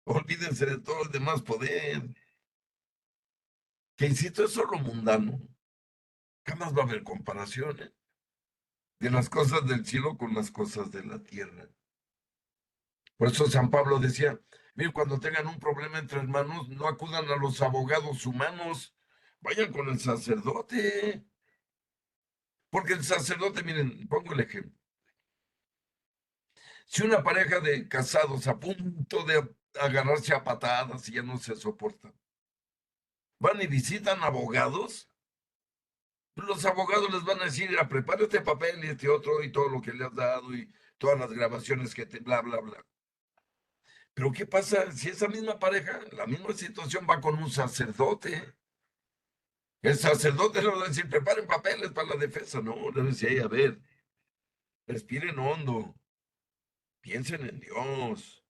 Olvídense de todo el demás poder. Que insisto, es solo mundano. Jamás va a haber comparaciones de las cosas del cielo con las cosas de la tierra. Por eso San Pablo decía, miren, cuando tengan un problema entre hermanos, no acudan a los abogados humanos, vayan con el sacerdote. Porque el sacerdote, miren, pongo el ejemplo. Si una pareja de casados a punto de agarrarse a patadas y ya no se soportan, van y visitan abogados, los abogados les van a decir, prepara este papel y este otro y todo lo que le has dado y todas las grabaciones que te, bla, bla, bla. Pero ¿qué pasa si esa misma pareja, la misma situación va con un sacerdote? El sacerdote le va a decir, preparen papeles para la defensa. No, le decía, a ver, respiren hondo, piensen en Dios.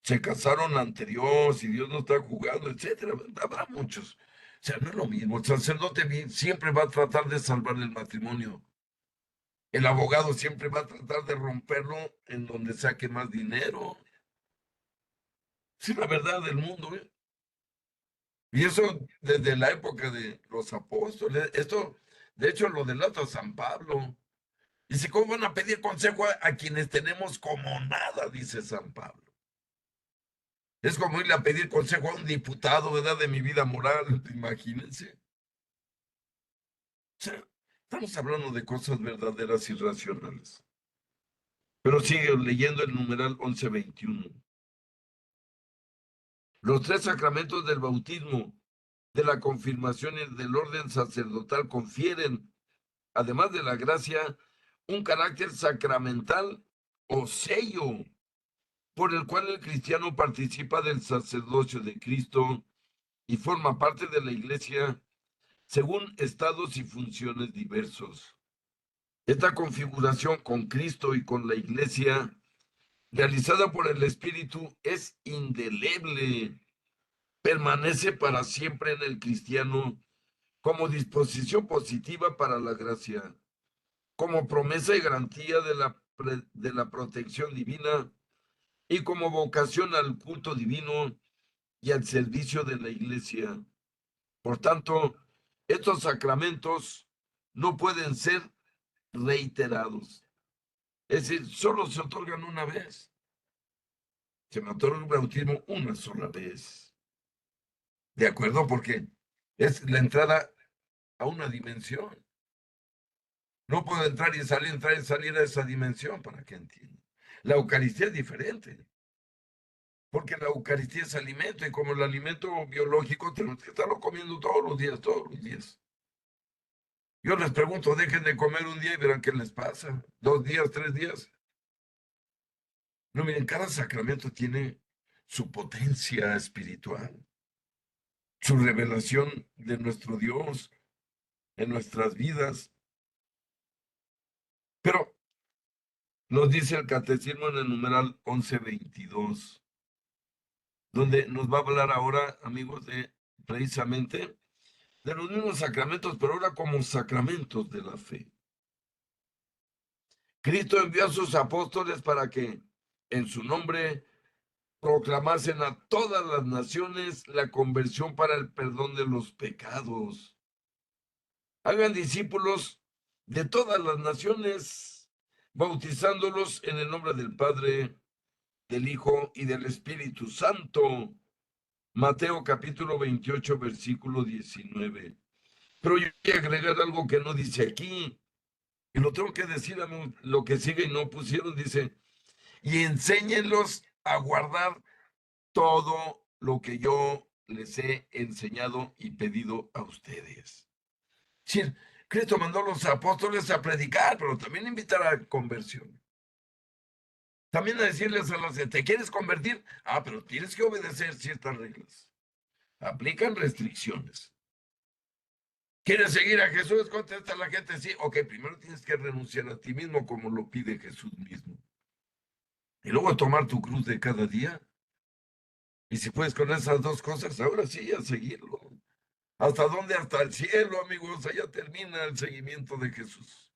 Se casaron ante Dios y Dios no está jugando, etcétera. Habrá muchos. O sea, no es lo mismo. El sacerdote siempre va a tratar de salvar el matrimonio. El abogado siempre va a tratar de romperlo en donde saque más dinero. Es la verdad del mundo, ¿eh? Y eso desde la época de los apóstoles. Esto, de hecho, lo delata San Pablo. Dice, ¿cómo van a pedir consejo a quienes tenemos como nada? Dice San Pablo. Es como irle a pedir consejo a un diputado, ¿verdad? De mi vida moral, imagínense. O sea, estamos hablando de cosas verdaderas y racionales. Pero sigue leyendo el numeral 1121. Los tres sacramentos del bautismo, de la confirmación y del orden sacerdotal confieren, además de la gracia, un carácter sacramental o sello por el cual el cristiano participa del sacerdocio de Cristo y forma parte de la iglesia según estados y funciones diversos. Esta configuración con Cristo y con la iglesia, realizada por el Espíritu, es indeleble, permanece para siempre en el cristiano como disposición positiva para la gracia, como promesa y garantía de la protección divina y como vocación al culto divino y al servicio de la iglesia. Por tanto, estos sacramentos no pueden ser reiterados. Es decir, solo se otorgan una vez. Se me otorga el bautismo una sola vez. ¿De acuerdo? Porque es la entrada a una dimensión. No puedo entrar y salir a esa dimensión para que entiendan. La Eucaristía es diferente, porque la Eucaristía es alimento y como el alimento biológico tenemos que estarlo comiendo todos los días, todos los días. Yo les pregunto, dejen de comer un día y verán qué les pasa. 2 días, 3 días. No, miren, cada sacramento tiene su potencia espiritual, su revelación de nuestro Dios en nuestras vidas. Pero nos dice el catecismo en el numeral 1122, donde nos va a hablar ahora, amigos, de precisamente de los mismos sacramentos, pero ahora como sacramentos de la fe. Cristo envió a sus apóstoles para que en su nombre proclamasen a todas las naciones la conversión para el perdón de los pecados. Hagan discípulos de todas las naciones, bautizándolos en el nombre del Padre, del Hijo y del Espíritu Santo. Mateo capítulo 28, versículo 19. Pero yo voy a agregar algo que no dice aquí, y lo tengo que decir a lo que sigue y no pusieron, dice, y enséñenlos a guardar todo lo que yo les he enseñado y pedido a ustedes. Sí, Cristo mandó a los apóstoles a predicar, pero también a invitar a la conversión. También a decirles a los que te quieres convertir, pero tienes que obedecer ciertas reglas. Aplican restricciones. ¿Quieres seguir a Jesús? Contesta a la gente, sí. Ok, primero tienes que renunciar a ti mismo como lo pide Jesús mismo. Y luego tomar tu cruz de cada día. Y si puedes con esas dos cosas, ahora sí, a seguirlo. ¿Hasta dónde? Hasta el cielo, amigos. Allá termina el seguimiento de Jesús.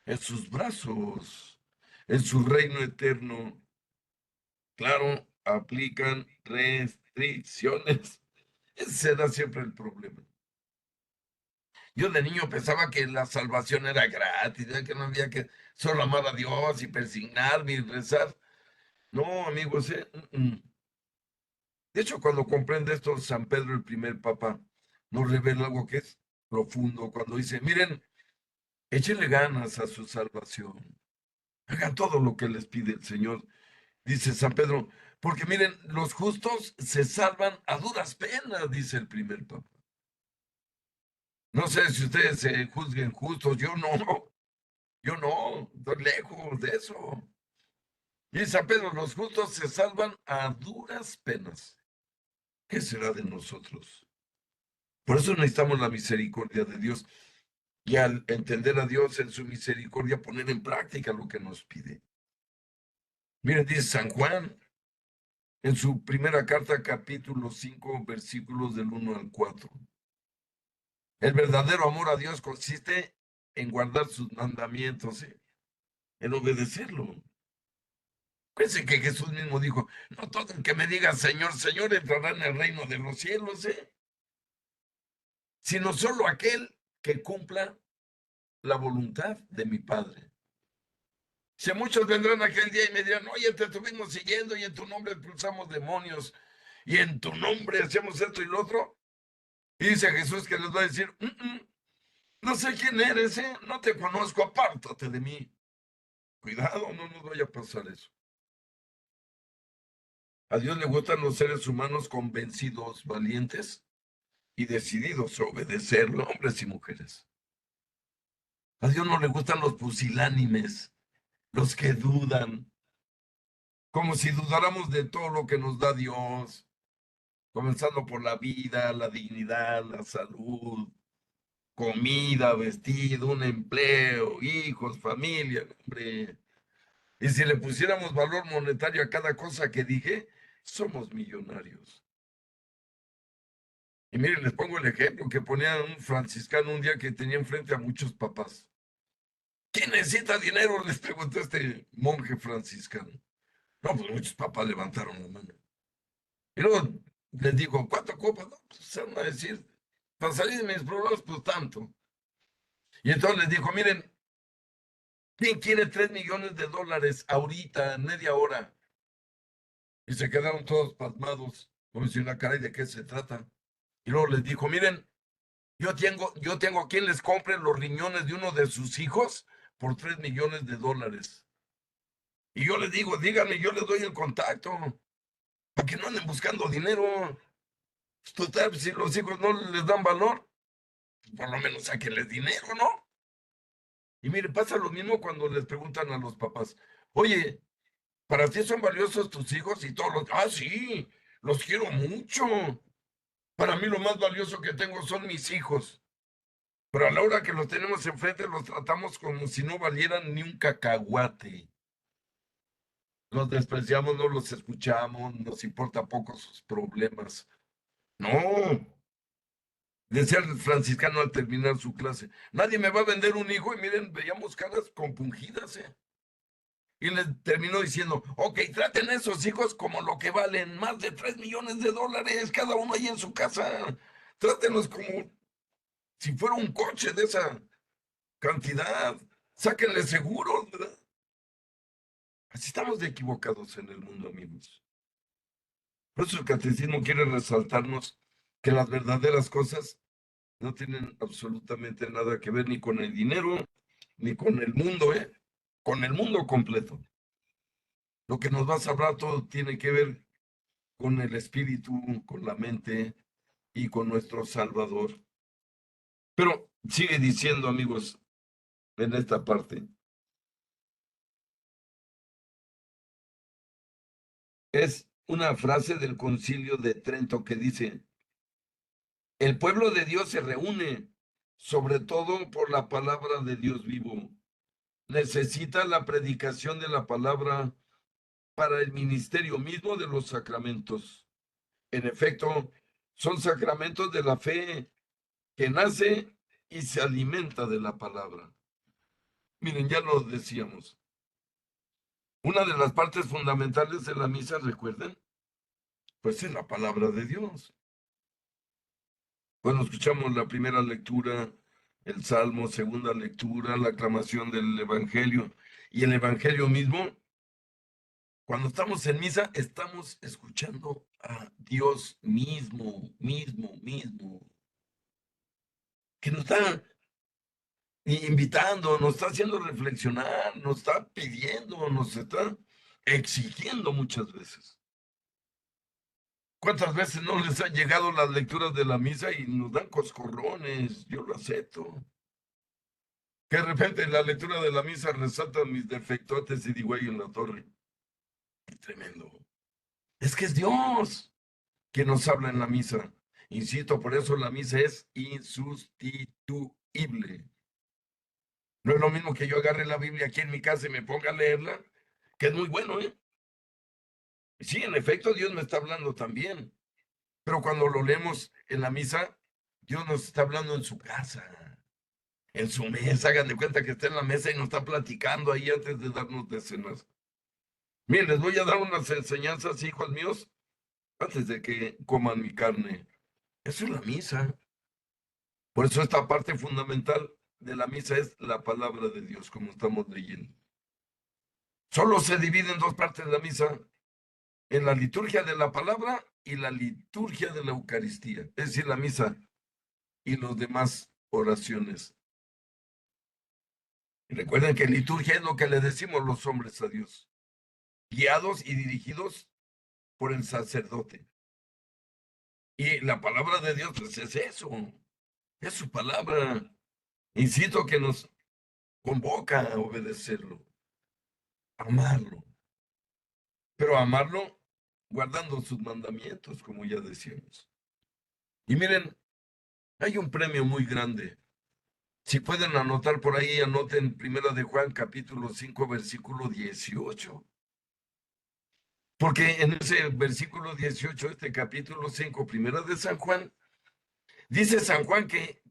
En sus brazos, en su reino eterno. Claro, aplican restricciones. Ese será siempre el problema. Yo de niño pensaba que la salvación era gratis, ¿eh? Que no había que solo amar a Dios y persignarme y rezar. No, amigos, ¿eh? De hecho, cuando comprende esto, San Pedro, el primer papa, nos revela algo que es profundo cuando dice, miren, échenle ganas a su salvación, hagan todo lo que les pide el Señor, dice San Pedro, porque miren, los justos se salvan a duras penas, dice el primer papa. No sé si ustedes se juzguen justos, yo no, estoy lejos de eso. Y San Pedro, los justos se salvan a duras penas. ¿Qué será de nosotros? Por eso necesitamos la misericordia de Dios y al entender a Dios en su misericordia, poner en práctica lo que nos pide. Miren, dice San Juan en su primera carta, capítulo 5, versículos del 1 al 4. El verdadero amor a Dios consiste en guardar sus mandamientos. ¿Sí? en obedecerlo. Fíjense que Jesús mismo dijo, no todo el que me diga Señor, Señor entrará en el reino de los cielos, sino solo aquel que cumpla la voluntad de mi Padre. Si muchos vendrán aquel día y me dirán, oye, te estuvimos siguiendo y en tu nombre expulsamos demonios y en tu nombre hacemos esto y lo otro. Y dice Jesús que les va a decir, no sé quién eres, no te conozco, apártate de mí. Cuidado, no nos vaya a pasar eso. A Dios le gustan los seres humanos convencidos, valientes y decididos a obedecerlo, hombres y mujeres. A Dios no le gustan los pusilánimes, los que dudan, como si dudáramos de todo lo que nos da Dios, comenzando por la vida, la dignidad, la salud, comida, vestido, un empleo, hijos, familia, hombre. Y si le pusiéramos valor monetario a cada cosa que dije, somos millonarios. Y miren, les pongo el ejemplo que ponía un franciscano un día que tenía enfrente a muchos papás. ¿Quién necesita dinero? Les preguntó este monje franciscano. No, pues muchos papás levantaron la mano. Y luego les digo, ¿cuánto copas? No, pues se van a decir, para salir de mis problemas, pues tanto. Y entonces les dijo, miren, ¿quién quiere $3 millones ahorita, en media hora? Y se quedaron todos pasmados, como si una cara, ¿y de qué se trata? Y luego les dijo, miren, yo tengo quien les compre los riñones de uno de sus hijos por $3 millones. Y yo les digo, díganme, yo les doy el contacto, para que no anden buscando dinero. Pues, total, si los hijos no les dan valor, pues, por lo menos sáquenles dinero, ¿no? Y mire, pasa lo mismo cuando les preguntan a los papás, oye, ¿para ti son valiosos tus hijos? Y todos sí, los quiero mucho. Para mí lo más valioso que tengo son mis hijos. Pero a la hora que los tenemos enfrente, los tratamos como si no valieran ni un cacahuate. Los despreciamos, no los escuchamos, nos importa poco sus problemas. No, decía el franciscano al terminar su clase, nadie me va a vender un hijo y miren, veíamos caras compungidas, ¿eh? Y le terminó diciendo, ok, traten a esos hijos como lo que valen, más de $3 millones, cada uno ahí en su casa. Trátenlos como si fuera un coche de esa cantidad. Sáquenle seguros, ¿verdad? Así estamos de equivocados en el mundo, amigos. Por eso el catecismo quiere resaltarnos que las verdaderas cosas no tienen absolutamente nada que ver ni con el dinero, ni con el mundo, ¿eh? Con el mundo completo. Lo que nos va a salvar todo tiene que ver con el espíritu, con la mente y con nuestro Salvador. Pero sigue diciendo, amigos, en esta parte, es una frase del Concilio de Trento que dice, el pueblo de Dios se reúne, sobre todo por la palabra de Dios vivo. Necesita la predicación de la palabra para el ministerio mismo de los sacramentos. En efecto, son sacramentos de la fe que nace y se alimenta de la palabra. Miren, ya lo decíamos. Una de las partes fundamentales de la misa, recuerden, pues es la palabra de Dios. Cuando escuchamos la primera lectura, el Salmo, segunda lectura, la aclamación del Evangelio y el Evangelio mismo, cuando estamos en misa, estamos escuchando a Dios mismo, que nos está invitando, nos está haciendo reflexionar, nos está pidiendo, nos está exigiendo muchas veces. ¿Cuántas veces no les han llegado las lecturas de la misa y nos dan coscorrones? Yo lo acepto. Que de repente en la lectura de la misa resaltan mis defectotes y digo ahí en la torre. Qué tremendo. Es que es Dios quien nos habla en la misa. Insisto, por eso la misa es insustituible. No es lo mismo que yo agarre la Biblia aquí en mi casa y me ponga a leerla, que es muy bueno, ¿eh? Sí, en efecto, Dios me está hablando también. Pero cuando lo leemos en la misa, Dios nos está hablando en su casa. en su mesa, hagan de cuenta que está en la mesa y nos está platicando ahí antes de darnos de cenar. Miren, les voy a dar unas enseñanzas, hijos míos, antes de que coman mi carne. Eso es la misa. Por eso esta parte fundamental de la misa es la palabra de Dios, como estamos leyendo. Solo se divide en dos partes de la misa, en la liturgia de la palabra y la liturgia de la Eucaristía, es decir, la misa y los demás oraciones. Y recuerden que liturgia es lo que le decimos los hombres a Dios, guiados y dirigidos por el sacerdote. Y la palabra de Dios, pues es eso, es su palabra. Insisto que nos convoca a obedecerlo, a amarlo, pero a amarlo guardando sus mandamientos, como ya decíamos. Y miren, hay un premio muy grande. Si pueden anotar por ahí, anoten Primera de Juan, capítulo 5 versículo 18. Porque en ese versículo 18, este capítulo 5 Primera de San Juan, dice San Juan que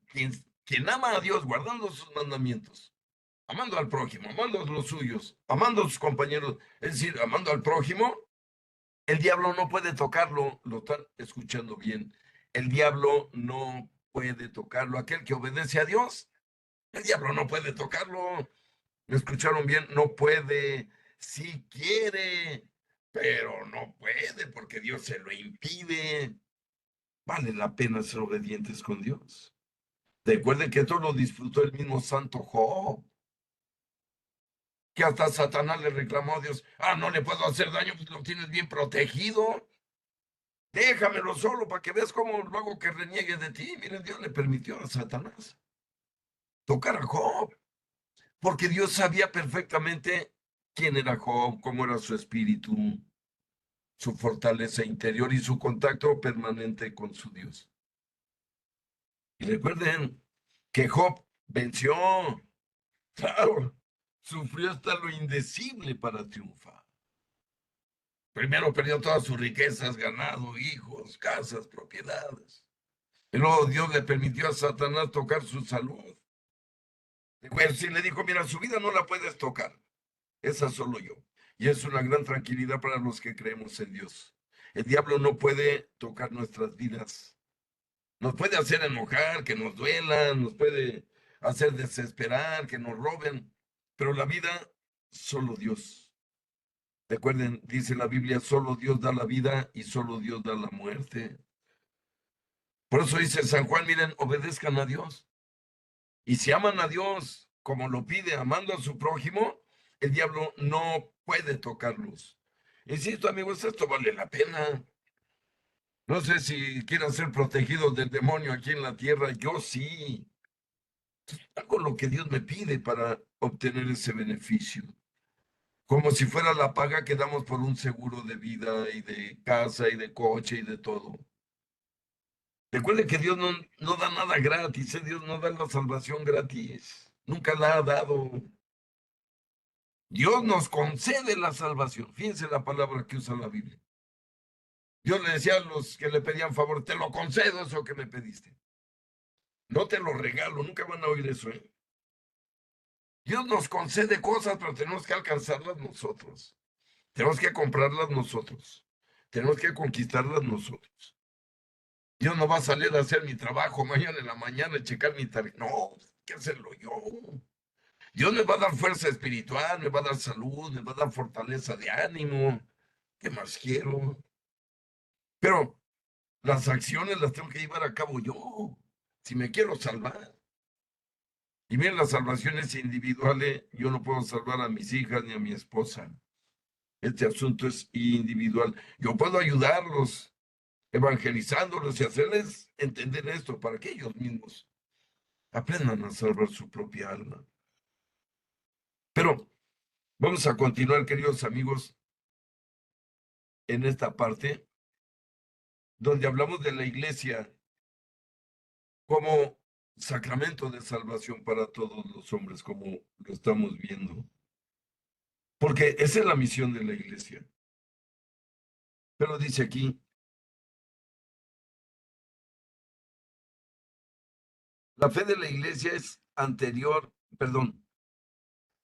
quien ama a Dios guardando sus mandamientos, amando al prójimo, amando a los suyos, amando a sus compañeros, es decir, amando al prójimo, el diablo no puede tocarlo, lo están escuchando bien. El diablo no puede tocarlo. Aquel que obedece a Dios, el diablo no puede tocarlo. ¿Me escucharon bien? No puede, sí quiere, pero no puede porque Dios se lo impide. Vale la pena ser obedientes con Dios. Recuerden que esto lo disfrutó el mismo Santo Job, que hasta Satanás le reclamó a Dios, no le puedo hacer daño, pues lo tienes bien protegido. Déjamelo solo para que veas cómo luego que reniegue de ti. Miren, Dios le permitió a Satanás tocar a Job, porque Dios sabía perfectamente quién era Job, cómo era su espíritu, su fortaleza interior y su contacto permanente con su Dios. Y recuerden que Job venció, claro, sufrió hasta lo indecible para triunfar. Primero perdió todas sus riquezas, ganado, hijos, casas, propiedades. Y luego Dios le permitió a Satanás tocar su salud. Pues sí le dijo, mira, su vida no la puedes tocar, esa solo yo. Y es una gran tranquilidad para los que creemos en Dios. El diablo no puede tocar nuestras vidas. Nos puede hacer enojar, que nos duelan, nos puede hacer desesperar, que nos roben. Pero la vida, solo Dios. Recuerden, dice la Biblia, solo Dios da la vida y solo Dios da la muerte. Por eso dice San Juan, miren, obedezcan a Dios. Y si aman a Dios como lo pide, amando a su prójimo, el diablo no puede tocarlos. Insisto, amigos, esto vale la pena. No sé si quieran ser protegidos del demonio aquí en la tierra. Yo sí. Hago lo que Dios me pide para obtener ese beneficio. Como si fuera la paga que damos por un seguro de vida y de casa y de coche y de todo. Recuerde que Dios no da nada gratis, ¿eh? Dios no da la salvación gratis. Nunca la ha dado. Dios nos concede la salvación. Fíjense la palabra que usa la Biblia. Dios le decía a los que le pedían favor, te lo concedo eso que me pediste. No te lo regalo, nunca van a oír eso, ¿eh? Dios nos concede cosas, pero tenemos que alcanzarlas nosotros. Tenemos que comprarlas nosotros. Tenemos que conquistarlas nosotros. Dios no va a salir a hacer mi trabajo mañana en la mañana y checar mi tarjeta. No, hay que hacerlo yo. Dios me va a dar fuerza espiritual, me va a dar salud, me va a dar fortaleza de ánimo. ¿Qué más quiero? Pero las acciones las tengo que llevar a cabo yo, si me quiero salvar. Y bien, las salvaciones individuales, yo no puedo salvar a mis hijas ni a mi esposa. Este asunto es individual. Yo puedo ayudarlos, evangelizándolos y hacerles entender esto para que ellos mismos aprendan a salvar su propia alma. Pero vamos a continuar, queridos amigos, en esta parte donde hablamos de la iglesia como sacramento de salvación para todos los hombres, como lo estamos viendo. Porque esa es la misión de la iglesia. Pero dice aquí, la fe de la iglesia es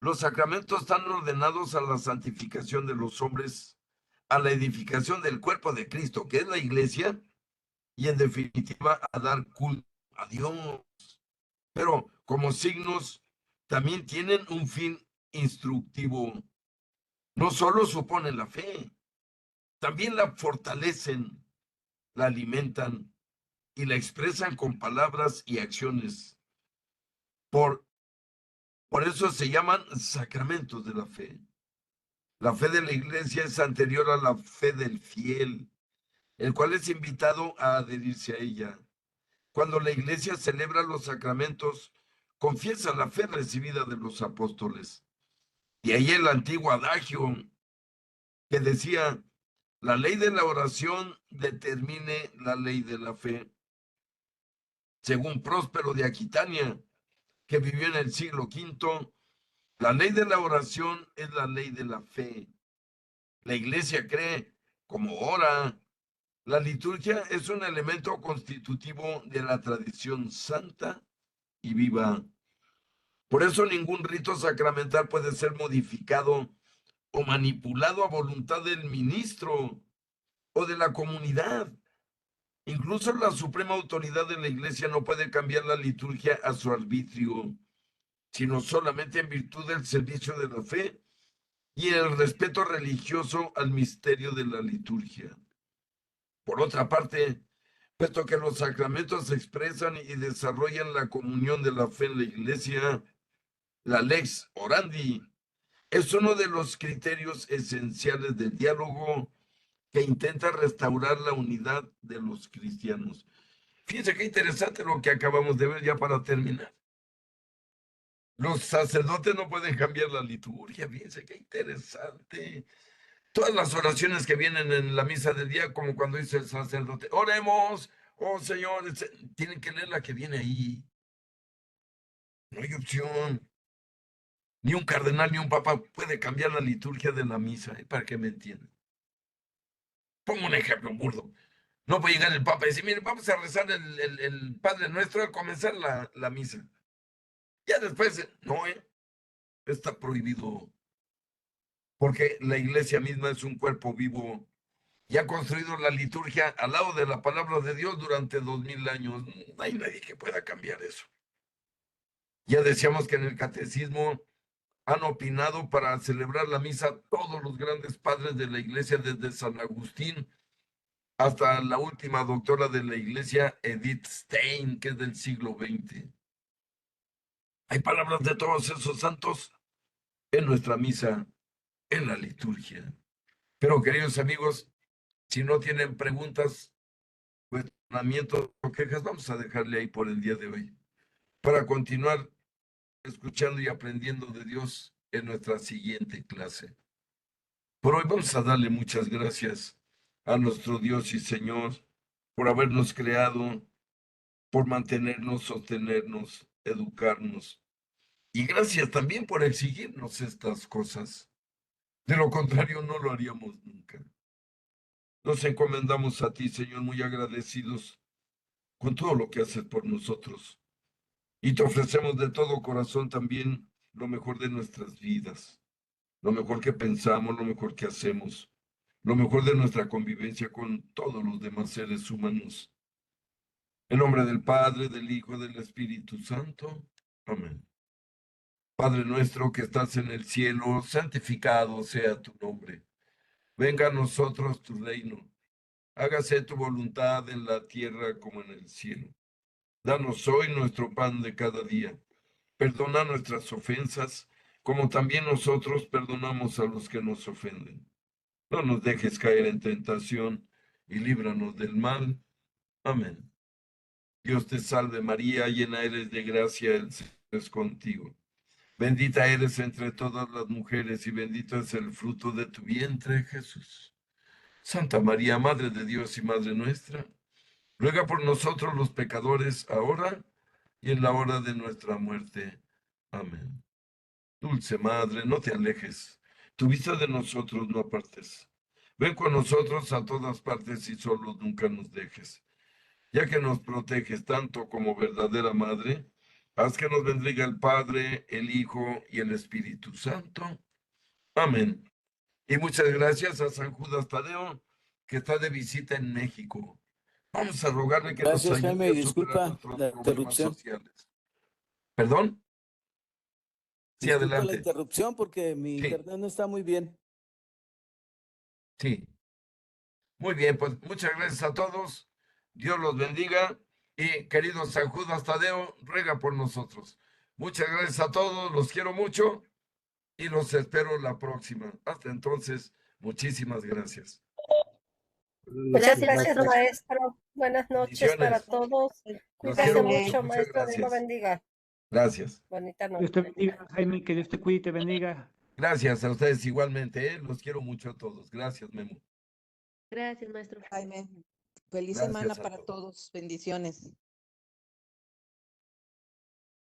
los sacramentos están ordenados a la santificación de los hombres, a la edificación del cuerpo de Cristo, que es la iglesia, y en definitiva a dar culto a Dios. Pero como signos también tienen un fin instructivo. No solo suponen la fe, también la fortalecen, la alimentan y la expresan con palabras y acciones. Por, por eso se llaman sacramentos de la fe. La fe de la iglesia es anterior a la fe del fiel, el cual es invitado a adherirse a ella. Cuando la iglesia celebra los sacramentos, confiesa la fe recibida de los apóstoles. Y ahí el antiguo adagio que decía, la ley de la oración determine la ley de la fe. Según Próspero de Aquitania, que vivió en el siglo V, la ley de la oración es la ley de la fe. La iglesia cree como ora. La liturgia es un elemento constitutivo de la tradición santa y viva. Por eso ningún rito sacramental puede ser modificado o manipulado a voluntad del ministro o de la comunidad. Incluso la suprema autoridad de la iglesia no puede cambiar la liturgia a su arbitrio, sino solamente en virtud del servicio de la fe y el respeto religioso al misterio de la liturgia. Por otra parte, puesto que los sacramentos expresan y desarrollan la comunión de la fe en la iglesia, la lex orandi es uno de los criterios esenciales del diálogo que intenta restaurar la unidad de los cristianos. Fíjense qué interesante lo que acabamos de ver ya para terminar. Los sacerdotes no pueden cambiar la liturgia, fíjense qué interesante. Todas las oraciones que vienen en la misa del día, como cuando dice el sacerdote, oremos, oh Señor, tienen que leer la que viene ahí. No hay opción. Ni un cardenal ni un papa puede cambiar la liturgia de la misa, para que me entiendan. Pongo un ejemplo burdo. No puede llegar el papa y decir, mire, vamos a rezar el Padre Nuestro al comenzar la misa. Ya después, no, está prohibido, porque la iglesia misma es un cuerpo vivo y ha construido la liturgia al lado de la palabra de Dios durante 2000 años. No hay nadie que pueda cambiar eso. Ya decíamos que en el catecismo han opinado para celebrar la misa todos los grandes padres de la iglesia, desde San Agustín hasta la última doctora de la iglesia, Edith Stein, que es del siglo XX. Hay palabras de todos esos santos en nuestra misa, en la liturgia. Pero, queridos amigos, si no tienen preguntas, cuestionamientos o quejas, vamos a dejarle ahí por el día de hoy, para continuar escuchando y aprendiendo de Dios en nuestra siguiente clase. Por hoy vamos a darle muchas gracias a nuestro Dios y Señor por habernos creado, por mantenernos, sostenernos, educarnos. Y gracias también por exigirnos estas cosas. De lo contrario, no lo haríamos nunca. Nos encomendamos a ti, Señor, muy agradecidos con todo lo que haces por nosotros. Y te ofrecemos de todo corazón también lo mejor de nuestras vidas, lo mejor que pensamos, lo mejor que hacemos, lo mejor de nuestra convivencia con todos los demás seres humanos. En nombre del Padre, del Hijo, del Espíritu Santo. Amén. Padre nuestro que estás en el cielo, santificado sea tu nombre. Venga a nosotros tu reino. Hágase tu voluntad en la tierra como en el cielo. Danos hoy nuestro pan de cada día. Perdona nuestras ofensas, como también nosotros perdonamos a los que nos ofenden. No nos dejes caer en tentación y líbranos del mal. Amén. Dios te salve María, llena eres de gracia, el Señor es contigo. Bendita eres entre todas las mujeres y bendito es el fruto de tu vientre, Jesús. Santa María, Madre de Dios y Madre nuestra, ruega por nosotros los pecadores, ahora y en la hora de nuestra muerte. Amén. Dulce Madre, no te alejes, tu vista de nosotros no apartes. Ven con nosotros a todas partes y solos nunca nos dejes. Ya que nos proteges tanto como verdadera Madre, Haz que nos bendiga el Padre, el Hijo y el Espíritu Santo. Amén. Y muchas gracias a San Judas Tadeo, que está de visita en México. Vamos a rogarle que nos Gracias, ayude Jaime, a superar disculpa nuestros la problemas interrupción. sociales. ¿Perdón? Sí, Disculpa la adelante. interrupción porque mi Sí, internet no está muy bien. sí. Muy bien, pues muchas gracias a todos. Dios los bendiga. Y querido San Judas Tadeo, ruega por nosotros. Muchas gracias a todos, los quiero mucho y los espero la próxima. Hasta entonces, muchísimas gracias. Muchas gracias, maestro. Buenas noches para Bendiciones. todos. Los Cuídese quiero mucho. mucho, Muchas maestro. Dios lo gracias. bendiga. Gracias. Bonita Dios te noche. bendiga, Jaime, que Dios te cuide y te bendiga. Gracias a ustedes igualmente, ¿eh? Los quiero mucho a todos. Gracias, Memo. Gracias, maestro. Jaime, feliz Gracias semana a para todos. todos. Bendiciones.